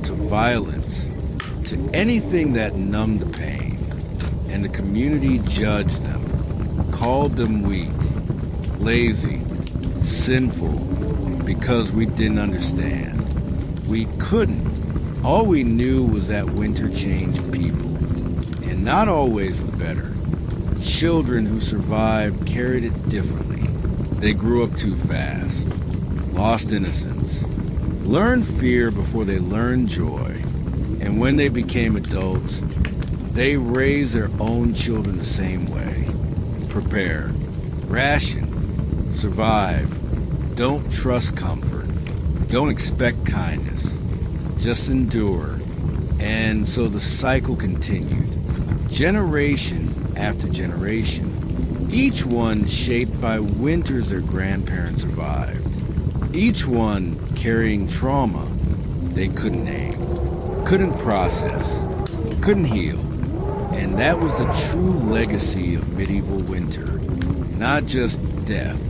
to violence, to anything that numbed the pain, and the community judged them, called them weak, lazy, sinful, because we didn't understand. We couldn't. All we knew was that winter changed people, and not always for better. Children who survived carried it differently. They grew up too fast, lost innocence, learned fear before they learned joy, and when they became adults, they raised their own children the same way. Prepare, ration, survive, don't trust comfort, don't expect kindness, just endure. And so the cycle continued, generation after generation, each one shaped by winters their grandparents survived, each one carrying trauma they couldn't name, couldn't process, couldn't heal. And that was the true legacy of medieval winter. Not just death,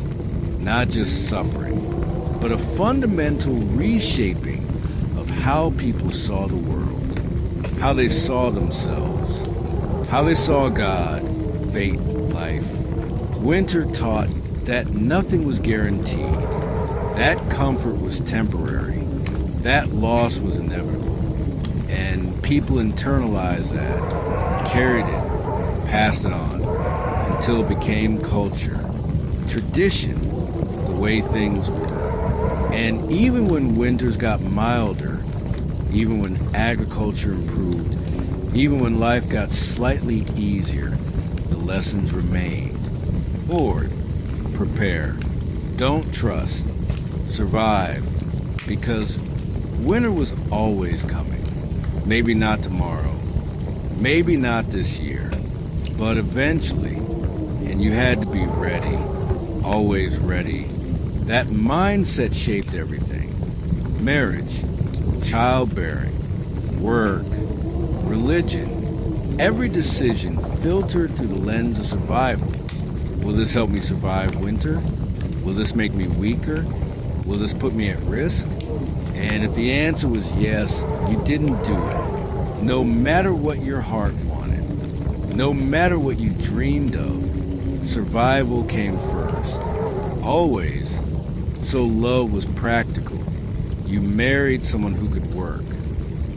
not just suffering, but a fundamental reshaping of how people saw the world, how they saw themselves, how they saw God, fate, life. Winter taught that nothing was guaranteed, that comfort was temporary, that loss was inevitable, and people internalized that, carried it, passed it on, until it became culture, tradition, the way things were. And even when winters got milder, even when agriculture improved, even when life got slightly easier, the lessons remained. Hoard, prepare, don't trust, survive, because winter was always coming. Maybe not tomorrow, maybe not this year, but eventually, and you had to be ready, always ready. That mindset shaped everything. Marriage, childbearing, work, religion, every decision filtered through the lens of survival. Will this help me survive winter? Will this make me weaker? Will this put me at risk? And if the answer was yes, you didn't do it. No matter what your heart wanted, no matter what you dreamed of, survival came first. Always. So love was practical. You married someone who could work,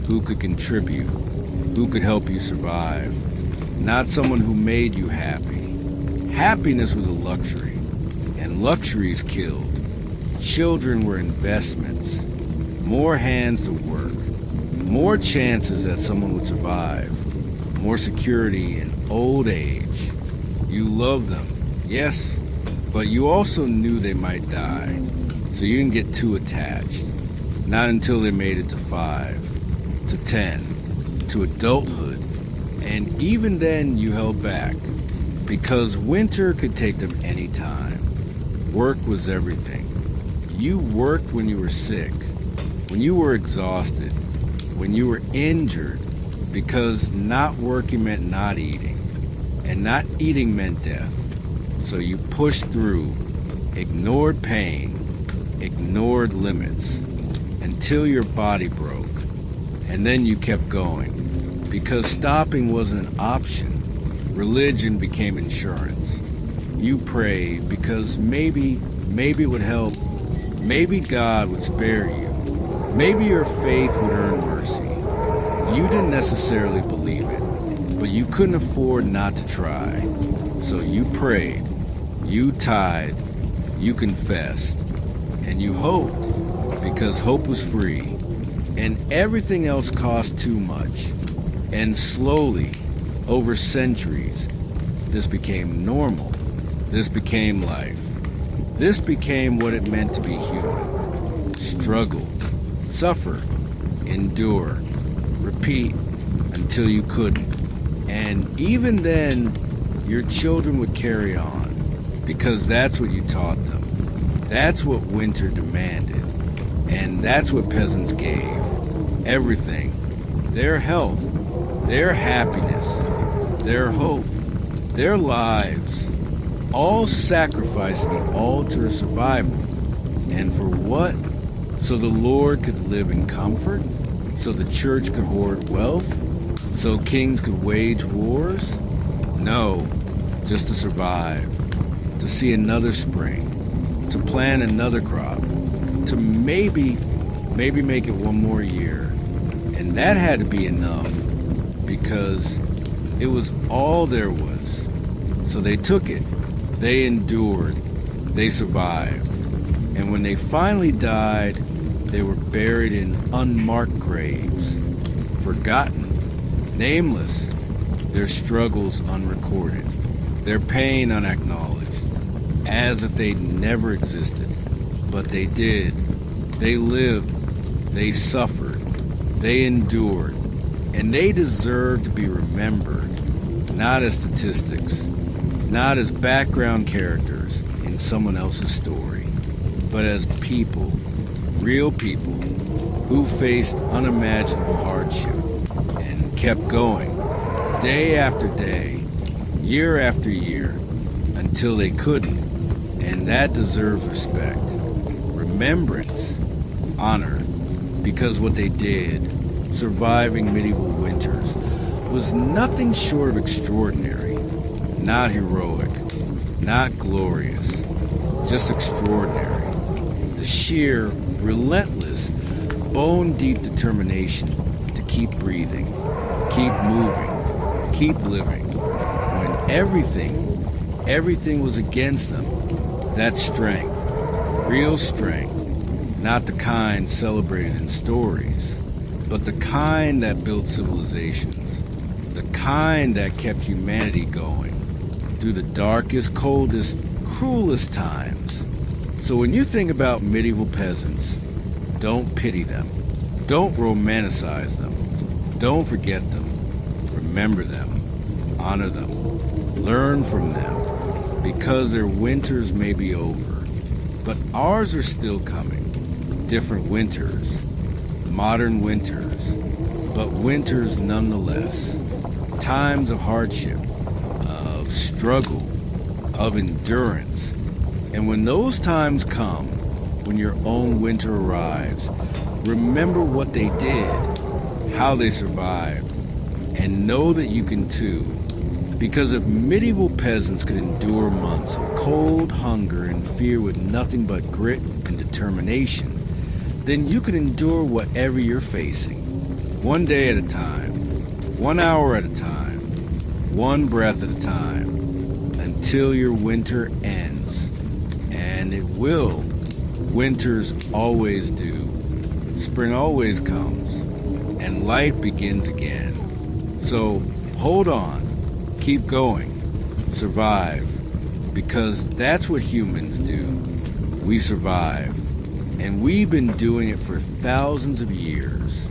who could contribute, who could help you survive, not someone who made you happy. Happiness was a luxury, and luxuries killed. Children were investments, more hands to work, more chances that someone would survive, more security in old age. You loved them, yes, but you also knew they might die, so you didn't get too attached. Not until they made it to 5, to 10, to adulthood, and even then you held back, because winter could take them any time. Work was everything. You worked when you were sick, when you were exhausted, when you were injured, because not working meant not eating, and not eating meant death. So you pushed through, ignored pain, ignored limits, until your body broke. And then you kept going, because stopping wasn't an option. Religion became insurance. You prayed because maybe it would help. Maybe God would spare you. Maybe your faith would earn mercy. You didn't necessarily believe it, but you couldn't afford not to try. So you prayed, you tithed, you confessed, and you hoped, because hope was free, and everything else cost too much. And slowly, over centuries, this became normal. This became life. This became what it meant to be human. Struggle, suffer, endure, repeat until you couldn't. And even then, your children would carry on, because that's what you taught them. That's what winter demanded. And that's what peasants gave. Everything. Their health, their happiness, their hope, their lives, all sacrificed to the altar of survival. And for what? So the Lord could live in comfort? So the church could hoard wealth? So kings could wage wars? No, just to survive, to see another spring, to plant another crop, to maybe make it one more year. And that had to be enough, because it was all there was, So they took it. They endured. They survived. And when they finally died, they were buried in unmarked graves, forgotten, nameless, their struggles unrecorded, their pain unacknowledged, as if they'd never existed. But they did. They lived. They suffered. They endured. And they deserve to be remembered, not as statistics, not as background characters in someone else's story, but as people, real people, who faced unimaginable hardship and kept going, day after day, year after year, until they couldn't, and that deserves respect, remembrance, honor, because what they did, surviving medieval winters, was nothing short of extraordinary, not heroic, not glorious, just extraordinary. The sheer, relentless, bone-deep determination to keep breathing, keep moving, keep living, when everything was against them. That strength, real strength, not the kind celebrated in stories, but the kind that built civilizations, the kind that kept humanity going through the darkest, coldest, cruelest times. So when you think about medieval peasants, don't pity them, don't romanticize them, don't forget them, remember them, honor them, learn from them, because their winters may be over, but ours are still coming. Different winters, modern winters, but winters nonetheless. Times of hardship, of struggle, of endurance. And when those times come, when your own winter arrives, remember what they did, how they survived, and know that you can too. Because if medieval peasants could endure months of cold, hunger, and fear with nothing but grit and determination, then you can endure whatever you're facing, one day at a time, 1 hour at a time, one breath at a time, until your winter ends. And it will. Winters always do. Spring always comes, and life begins again. So hold on, keep going, survive, because that's what humans do. We survive. And we've been doing it for thousands of years,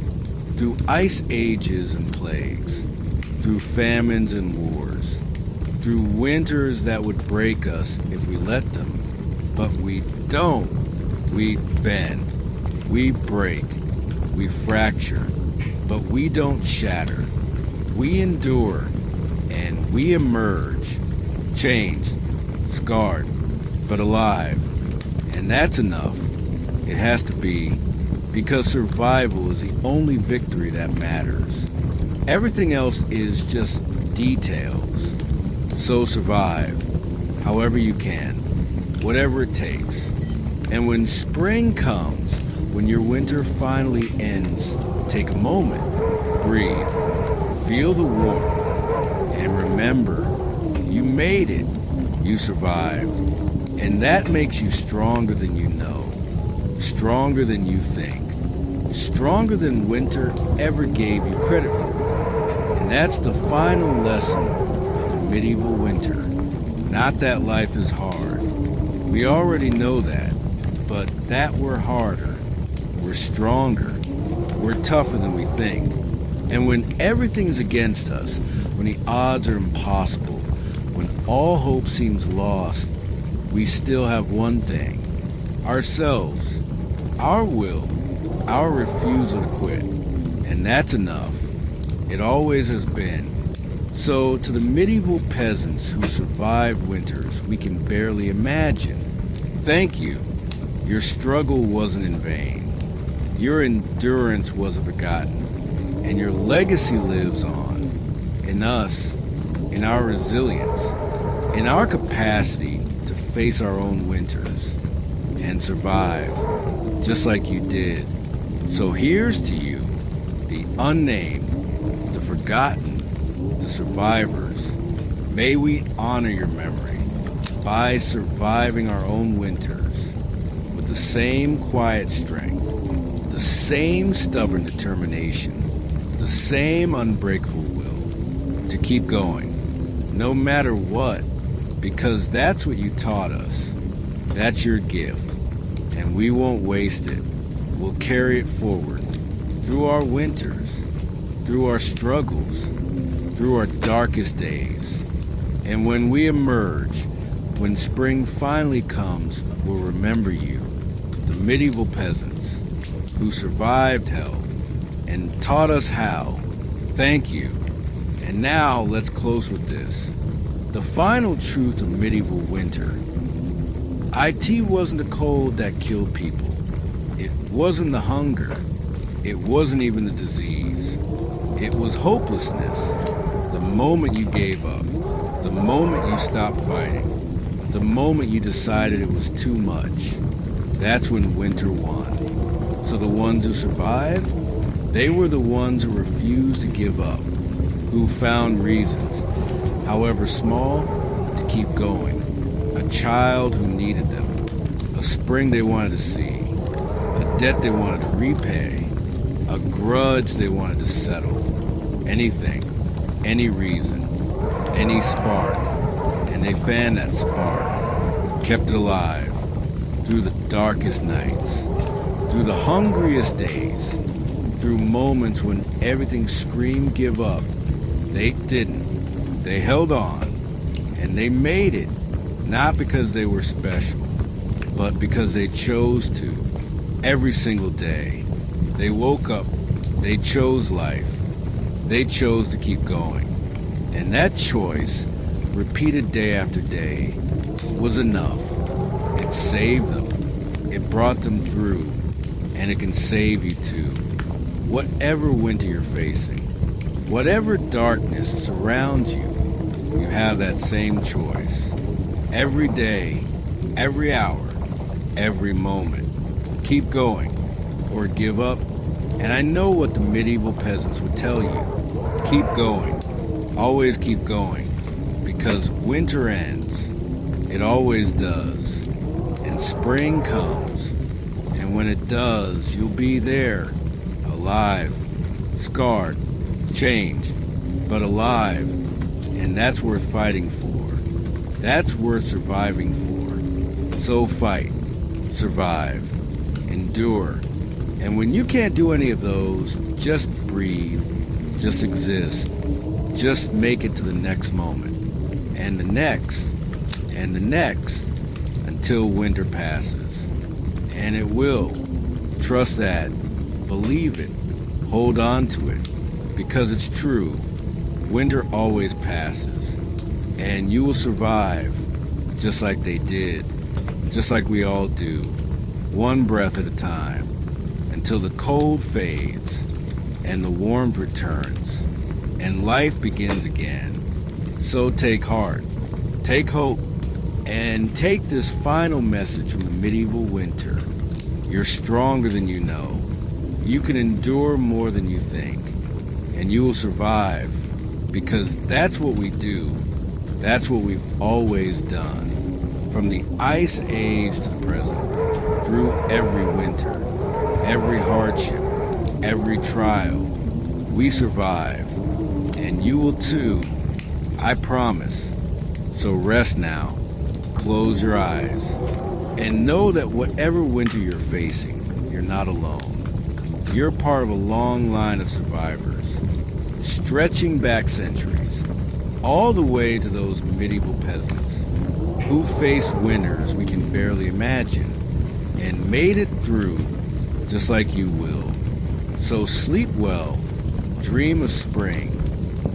through ice ages and plagues, through famines and wars, through winters that would break us if we let them. But we don't. We bend, we break, we fracture, but we don't shatter. We endure, and we emerge, changed, scarred, but alive. And that's enough. It has to be, because survival is the only victory that matters. Everything else is just details. So survive, however you can, whatever it takes. And when spring comes, when your winter finally ends, take a moment, breathe, feel the warmth, and remember, you made it, you survived. And that makes you stronger than you know. Stronger than you think, stronger than winter ever gave you credit for. And that's the final lesson of the medieval winter. Not that life is hard. We already know that, but that we're harder, we're stronger, we're tougher than we think. And when everything's against us, when the odds are impossible, when all hope seems lost, we still have one thing, ourselves. Our will, our refusal to quit, and that's enough. It always has been. So to the medieval peasants who survived winters we can barely imagine, thank you. Your struggle wasn't in vain. Your endurance wasn't forgotten, and your legacy lives on, in us, in our resilience, in our capacity to face our own winters and survive. Just like you did. So here's to you, the unnamed, the forgotten, the survivors, May we honor your memory by surviving our own winters with the same quiet strength, the same stubborn determination, the same unbreakable will to keep going, no matter what, because that's what you taught us. That's your gift, and we won't waste it. We'll carry it forward through our winters, through our struggles, through our darkest days. And when we emerge, when spring finally comes, we'll remember you, the medieval peasants who survived hell and taught us how. Thank you. And now let's close with this. The final truth of medieval winter. IT wasn't the cold that killed people. It wasn't the hunger. It wasn't even the disease. It was hopelessness. The moment you gave up. The moment you stopped fighting. The moment you decided it was too much. That's when winter won. So the ones who survived, they were the ones who refused to give up, who found reasons, however small, to keep going. A child who needed them, a spring they wanted to see, a debt they wanted to repay, a grudge they wanted to settle. Anything, any reason, any spark, and they fanned that spark, kept it alive through the darkest nights, through the hungriest days, through moments when everything screamed give up. They didn't. They held on, and they made it, not because they were special, but because they chose to. Every single day, they woke up, they chose life, they chose to keep going. And that choice, repeated day after day, was enough. It saved them, it brought them through, and it can save you too. Whatever winter you're facing, whatever darkness surrounds you, you have that same choice. Every day, every hour, every moment. Keep going, or give up. And I know what the medieval peasants would tell you. Keep going. Always keep going. Because winter ends. It always does. And spring comes. And when it does, you'll be there. Alive. Scarred. Changed. But alive. And that's worth fighting for. That's worth surviving for. So fight. Survive. Endure. And when you can't do any of those, just breathe. Just exist. Just make it to the next moment. And the next. And the next. Until winter passes. And it will. Trust that. Believe it. Hold on to it. Because it's true. Winter always passes. And you will survive. Just like they did. Just like we all do. One breath at a time. Until the cold fades. And the warmth returns. And life begins again. So take heart. Take hope. And take this final message from the medieval winter. You're stronger than you know. You can endure more than you think. And you will survive. Because that's what we do. That's what we've always done. From the Ice Age to the present. Through every winter. Every hardship. Every trial. We survive. And you will too. I promise. So rest now. Close your eyes. And know that whatever winter you're facing, you're not alone. You're part of a long line of survivors, stretching back centuries, all the way to those medieval peasants who faced winters we can barely imagine and made it through just like you will. So sleep well, dream of spring,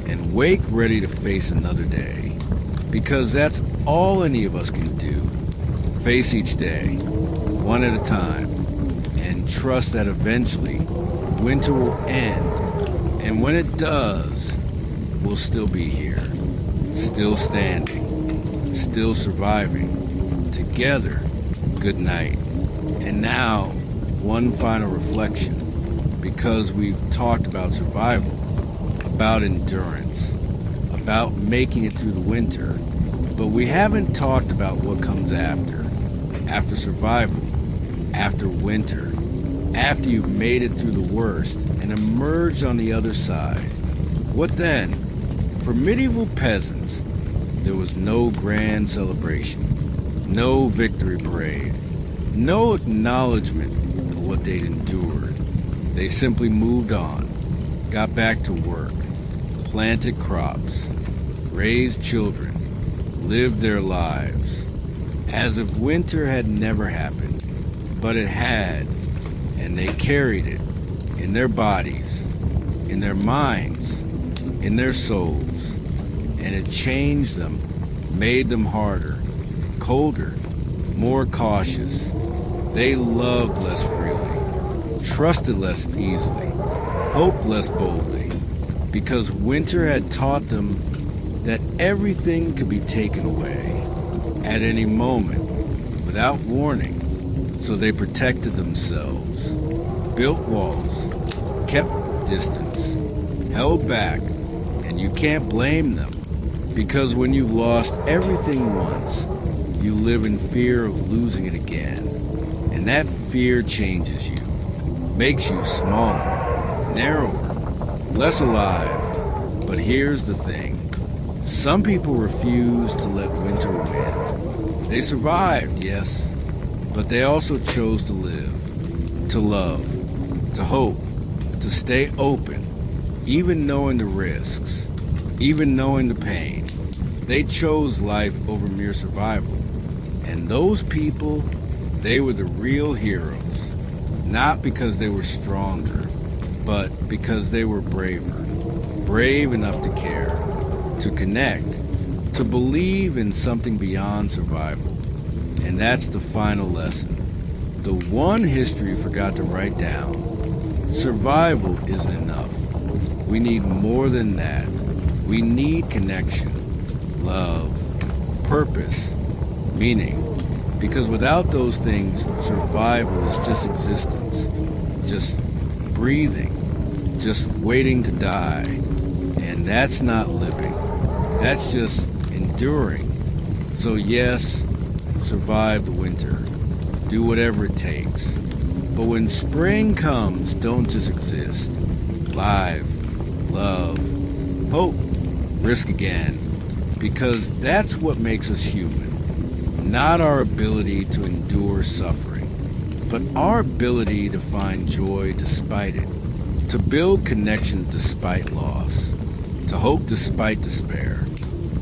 and wake ready to face another day, because that's all any of us can do. Face each day, one at a time, and trust that eventually winter will end, and when it does, we'll still be here, still standing, still surviving, together. Good night. And now, one final reflection, because we've talked about survival, about endurance, about making it through the winter, but we haven't talked about what comes after. After survival, after winter, after you've made it through the worst and emerged on the other side. What then? For medieval peasants, there was no grand celebration, no victory parade, no acknowledgement of what they'd endured. They simply moved on, got back to work, planted crops, raised children, lived their lives, as if winter had never happened. But it had, and they carried it in their bodies, in their minds, in their souls, and it changed them, made them harder, colder, more cautious. They loved less freely, trusted less easily, hoped less boldly, because winter had taught them that everything could be taken away at any moment without warning. So they protected themselves, built walls, kept distance, held back, and you can't blame them, because when you've lost everything once, you live in fear of losing it again, and that fear changes you, makes you smaller, narrower, less alive. But here's the thing. Some people refuse to let winter win. They survived, yes, but they also chose to live, to love, to hope, to stay open, even knowing the risks, even knowing the pain. They chose life over mere survival. And those people, they were the real heroes, not because they were stronger, but because they were braver, brave enough to care, to connect, to believe in something beyond survival. And that's the final lesson. The one history forgot to write down. Survival isn't enough. We need more than that. We need connection, love, purpose, meaning. Because without those things, survival is just existence, just breathing, just waiting to die. And that's not living. That's just enduring. So yes, survive the winter. Do whatever it takes. But when spring comes, don't just exist. Live, love, hope, risk again. Because that's what makes us human. Not our ability to endure suffering, but our ability to find joy despite it. To build connection despite loss. To hope despite despair.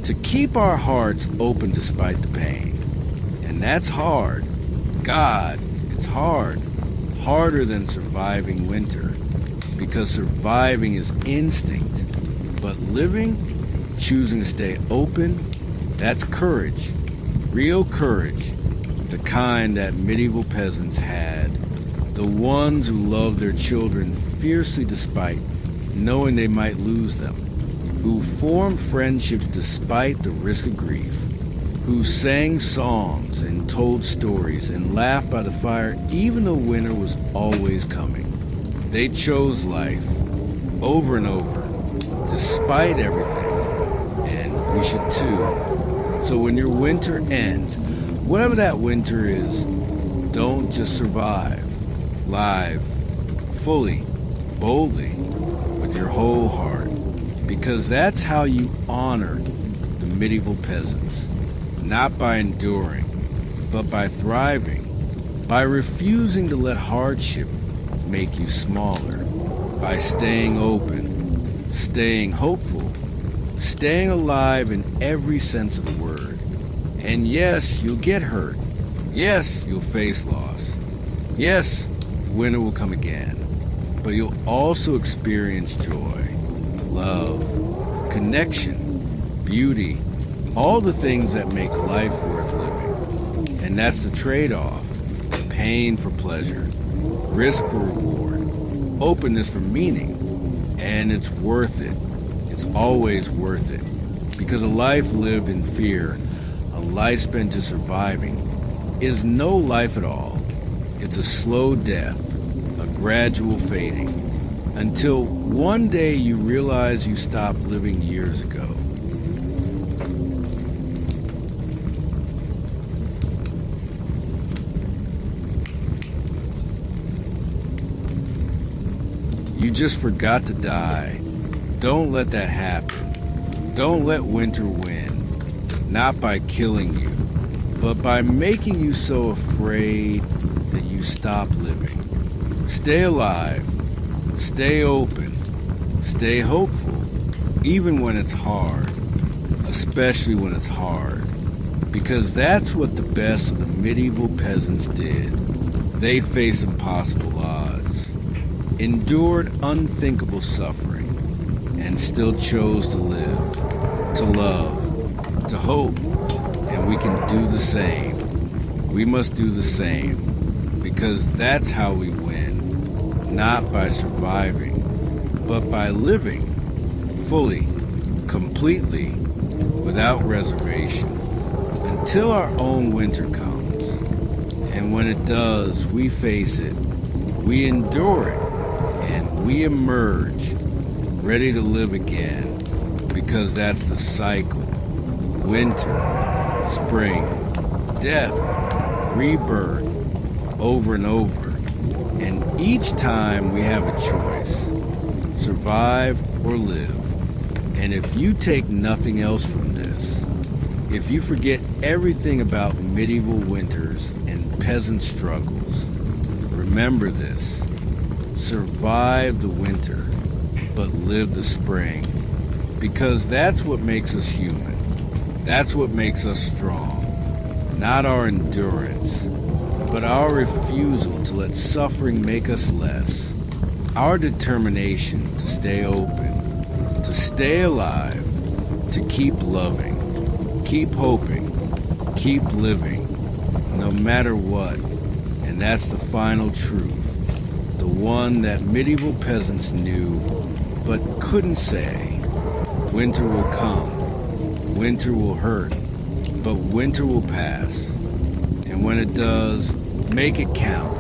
To keep our hearts open despite the pain. And that's hard. God, it's hard. Harder than surviving winter. Because surviving is instinct. But living, choosing to stay open, that's courage. Real courage. The kind that medieval peasants had. The ones who loved their children fiercely despite knowing they might lose them. Who formed friendships despite the risk of grief. Who sang songs and told stories and laughed by the fire even though winter was always coming. They chose life over and over, despite everything, and we should too. So when your winter ends, whatever that winter is, don't just survive. Live, fully, boldly, with your whole heart, because that's how you honor the medieval peasants. Not by enduring, but by thriving, by refusing to let hardship make you smaller, by staying open, staying hopeful, staying alive in every sense of the word. And yes, you'll get hurt. Yes, you'll face loss. Yes, winter will come again. But you'll also experience joy, love, connection, beauty, all the things that make life worth living. And that's the trade-off. Pain for pleasure, risk for reward, openness for meaning. And it's worth it. It's always worth it. Because a life lived in fear, a life spent to surviving, is no life at all. It's a slow death, a gradual fading, until one day you realize you stopped living years ago. You just forgot to die. Don't let that happen. Don't let winter win. Not by killing you, but by making you so afraid that you stop living. Stay alive. Stay open. Stay hopeful, even when it's hard. Especially when it's hard. Because that's what the best of the medieval peasants did. They faced impossible odds, endured unthinkable suffering, and still chose to live, to love, to hope. And we can do the same. We must do the same, because that's how we win. Not by surviving, but by living fully, completely, without reservation, until our own winter comes. And when it does, we face it, we endure it, and we emerge, ready to live again, because that's the cycle. Winter, spring, death, rebirth, over and over. And each time we have a choice, survive or live. And if you take nothing else from this, if you forget everything about medieval winters and peasant struggles, remember this: survive the winter, but live the spring. Because that's what makes us human. That's what makes us strong. Not our endurance, but our refusal to let suffering make us less. Our determination to stay open, to stay alive, to keep loving, keep hoping, keep living, no matter what. And that's the final truth, the one that medieval peasants knew but couldn't say. Winter will come, winter will hurt, but winter will pass. And when it does, make it count.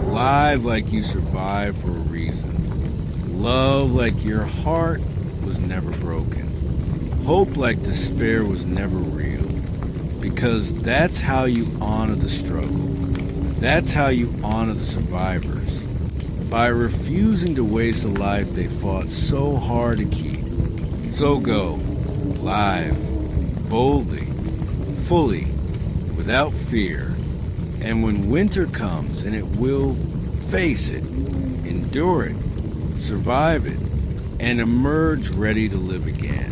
Live like you survived for a reason. Love like your heart was never broken. Hope like despair was never real. Because that's how you honor the struggle. That's how you honor the survivors. By refusing to waste a life they fought so hard to keep. So go, live, boldly, fully, without fear. And when winter comes, and it will, face it, endure it, survive it, and emerge ready to live again.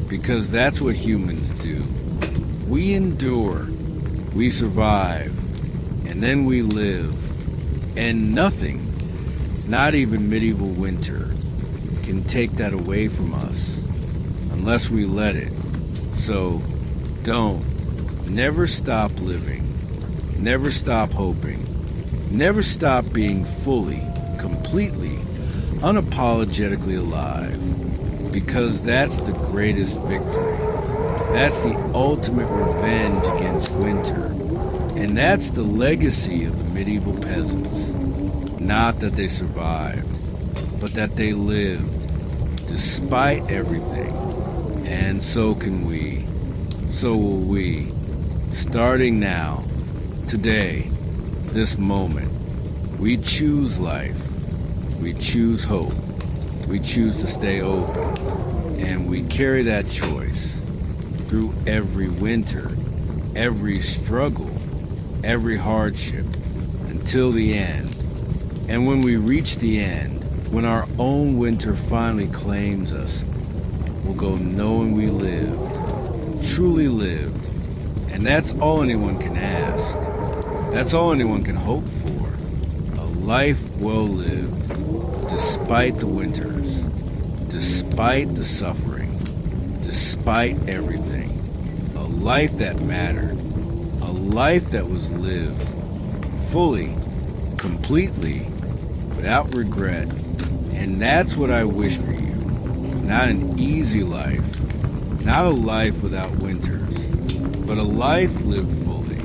Because that's what humans do. We endure, we survive, and then we live. And nothing, not even medieval winter, can take that away from us, unless we let it. So, never stop living. Never stop hoping. Never stop being fully, completely, unapologetically alive. Because that's the greatest victory. That's the ultimate revenge against winter. And that's the legacy of the medieval peasants. Not that they survived, but that they lived, despite everything. And so can we. So will we. Starting now. Today, this moment, we choose life, we choose hope, we choose to stay open, and we carry that choice through every winter, every struggle, every hardship, until the end. And when we reach the end, when our own winter finally claims us, we'll go knowing we lived, truly lived, and that's all anyone can ask. That's all anyone can hope for. A life well lived, despite the winters, despite the suffering, despite everything. A life that mattered. A life that was lived fully, completely, without regret. And that's what I wish for you. Not an easy life, not a life without winters, but a life lived fully,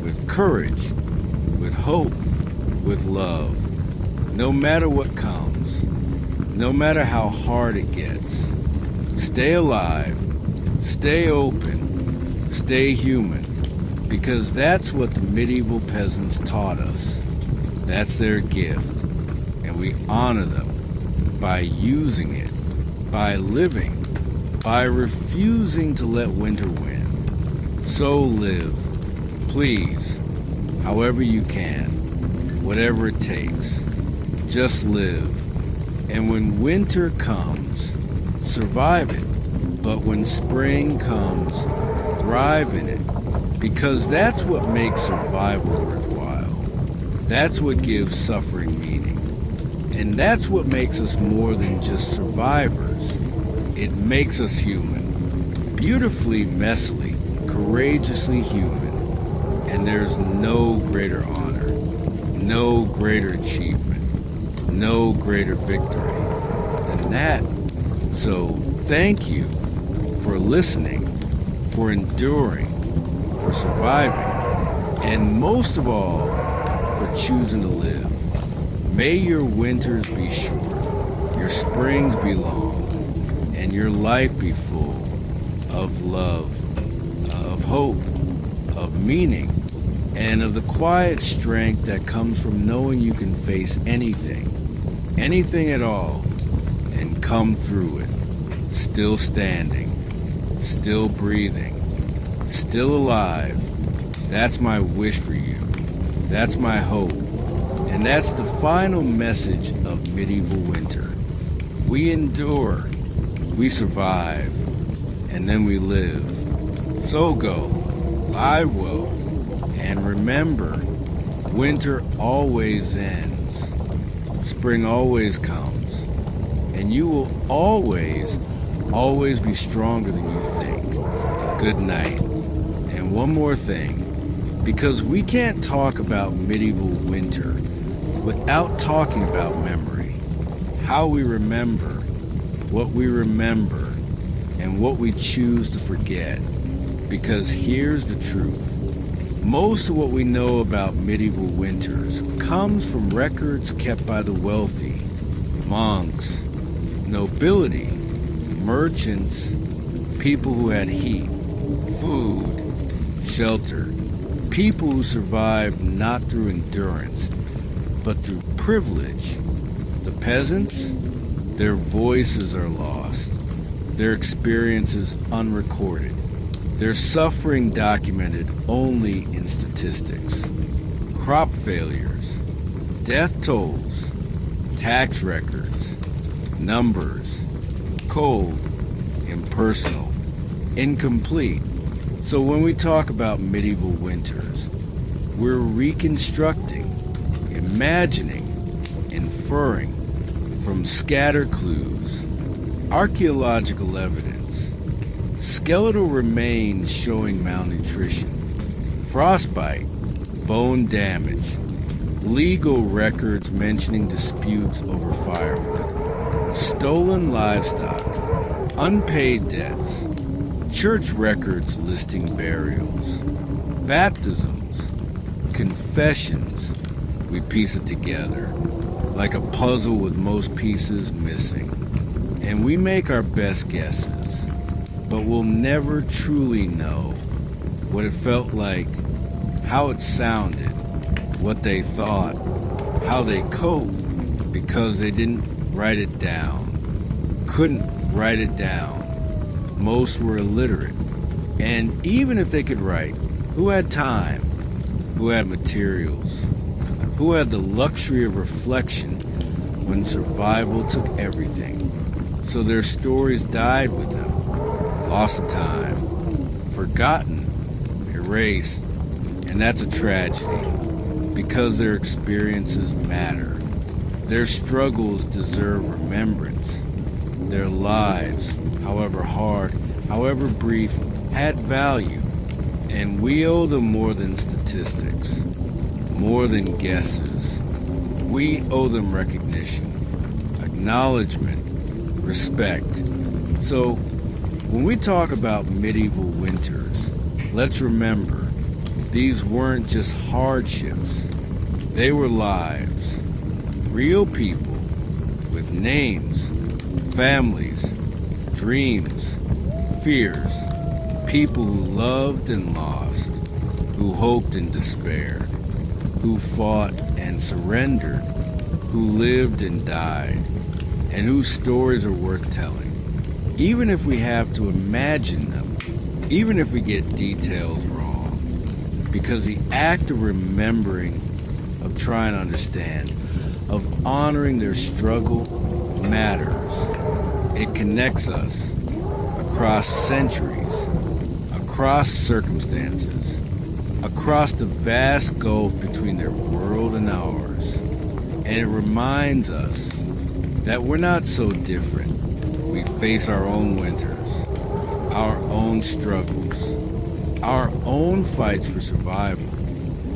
with courage, with hope, with love, no matter what comes, no matter how hard it gets. Stay alive, stay open, stay human, because that's what the medieval peasants taught us. That's their gift, and we honor them by using it, by living, by refusing to let winter win. So live, please, however you can, whatever it takes. Just live. And when winter comes, survive it. But when spring comes, thrive in it. Because that's what makes survival worthwhile. That's what gives suffering meaning. And that's what makes us more than just survivors. It makes us human. Beautifully, messily, courageously human. And there's no greater honor, no greater achievement, no greater victory than that. So thank you for listening, for enduring, for surviving, and most of all, for choosing to live. May your winters be short, your springs be long, and your life be full of love, of hope, of meaning, and of the quiet strength that comes from knowing you can face anything at all, and come through it, still standing, still breathing, still alive. That's my wish for you. That's my hope. And that's the final message of medieval winter. We endure, we survive, and then we live. So go, I will, and remember, winter always ends. Spring always comes, and you will always be stronger than you think. Good night. And one more thing, because we can't talk about medieval winter without talking about memory, how we remember, what we remember, and what we choose to forget. Because here's the truth. Most of what we know about medieval winters comes from records kept by the wealthy, monks, nobility, merchants, people who had heat, food, shelter, people who survived not through endurance, but through privilege. The peasants, their voices are lost, their experiences unrecorded, their suffering documented only in statistics. Crop failures, death tolls, tax records, numbers, cold, impersonal, incomplete. So when we talk about medieval winters, we're reconstructing, imagining, inferring from scattered clues, archaeological evidence, skeletal remains showing malnutrition, frostbite, bone damage, legal records mentioning disputes over firewood, stolen livestock, unpaid debts, church records listing burials, baptisms, confessions. We piece it together like a puzzle with most pieces missing. And we make our best guesses, but we'll never truly know what it felt like, how it sounded, what they thought, how they coped, because they didn't write it down, couldn't write it down. Most were illiterate, and even if they could write, who had time, who had materials, who had the luxury of reflection when survival took everything? So their stories died with them, lost to time, forgotten, erased, and that's a tragedy, because their experiences matter. Their struggles deserve remembrance. Their lives, however hard, however brief, had value, and we owe them more than statistics, more than guesses. We owe them recognition, acknowledgement, respect. So when we talk about medieval winters, let's remember these weren't just hardships. They were lives, real people with names, families, dreams, fears, people who loved and lost, who hoped and despaired, who fought and surrendered, who lived and died. and whose stories are worth telling, even if we have to imagine them, even if we get details wrong. Because the act of remembering, of trying to understand, of honoring their struggle matters. It connects us across centuries, across circumstances, across the vast gulf between their world and ours. And it reminds us that we're not so different. We face our own winters, our own struggles, our own fights for survival.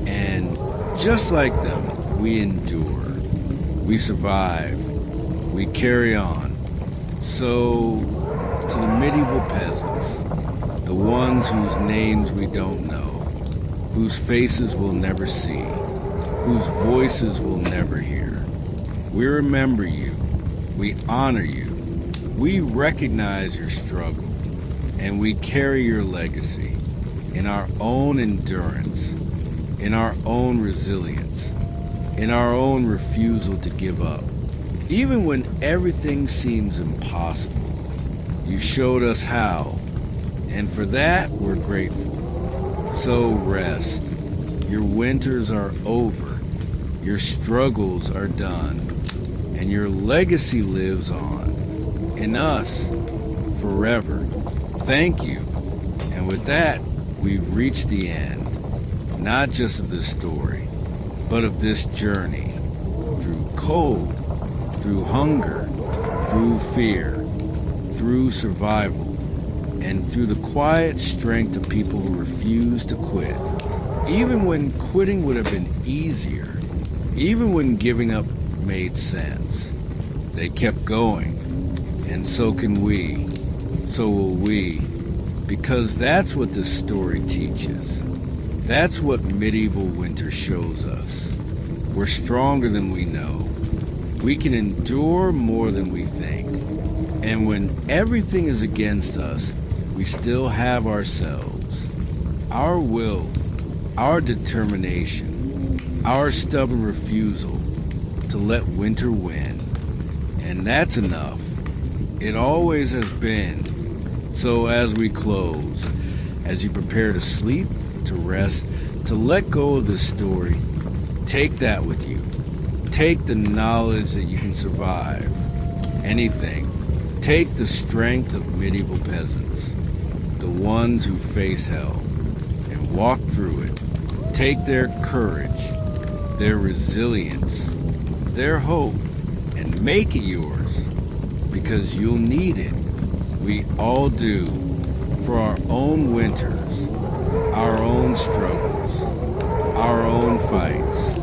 And just like them, we endure, we survive, we carry on. So, to the medieval peasants, the ones whose names we don't know, whose faces we'll never see, whose voices we'll never hear, we remember you, we honor you, we recognize your struggle, and we carry your legacy in our own endurance, in our own resilience, in our own refusal to give up. Even when everything seems impossible, you showed us how, and for that we're grateful. So rest. Your winters are over, your struggles are done, and your legacy lives on, in us, forever. Thank you. And with that, we've reached the end, not just of this story, but of this journey, through cold, through hunger, through fear, through survival, and through the quiet strength of people who refuse to quit. Even when quitting would have been easier, even when giving up made sense, they kept going, and so can we, so will we, because that's what this story teaches. That's what medieval winter shows us. We're stronger than we know. We can endure more than we think. And when everything is against us, we still have ourselves, our will, our determination, our stubborn refusal to let winter win. And that's enough. It always has been. So as we close, as you prepare to sleep, to rest, to let go of this story, take that with you. Take the knowledge that you can survive anything. Take the strength of medieval peasants, the ones who face hell, and walk through it. Take their courage, their resilience, their hope, and make it yours, because you'll need it. We all do, for our own winters, our own struggles, our own fights.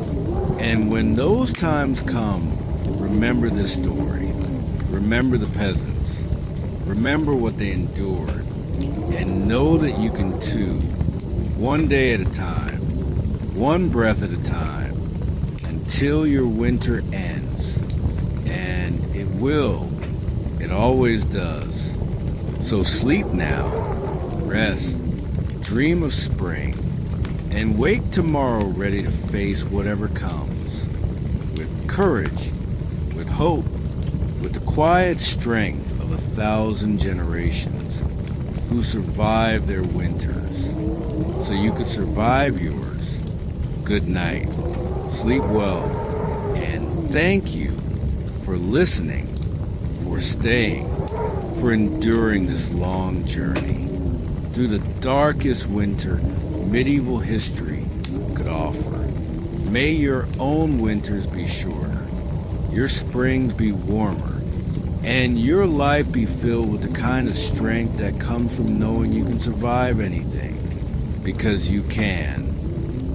And when those times come, remember this story. Remember the peasants. Remember what they endured. And know that you can too, one day at a time, one breath at a time, until your winter ends. And it will. It always does. So sleep now, rest, dream of spring, and wake tomorrow ready to face whatever comes, with courage, with hope, with the quiet strength of 1,000 generations who survived their winters, so you could survive yours. Good night, sleep well, and thank you for listening, for staying, for enduring this long journey through the darkest winter medieval history could offer. May your own winters be shorter, your springs be warmer, and your life be filled with the kind of strength that comes from knowing you can survive anything. Because you can.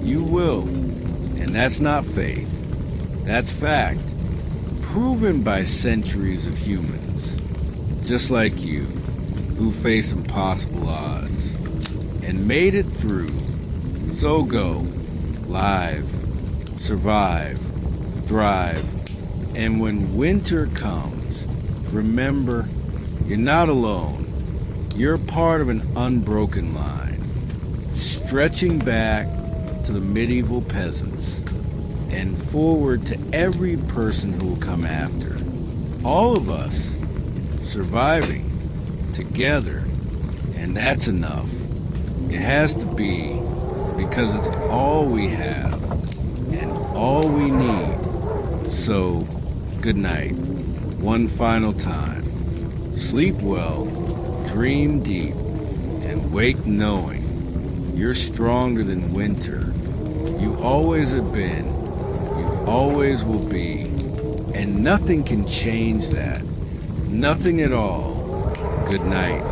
You will. And that's not faith. That's fact. Proven by centuries of humans, just like you, who face impossible odds and made it through. So go, live, survive, thrive, and when winter comes, remember, you're not alone. You're part of an unbroken line, stretching back to the medieval peasants and forward to every person who will come after. all of us surviving together, and that's enough. It has to be, because it's all we have and all we need. So, good night. One final time. Sleep well, dream deep, and wake knowing you're stronger than winter. You always have been, you always will be, and nothing can change that. Nothing at all. Good night.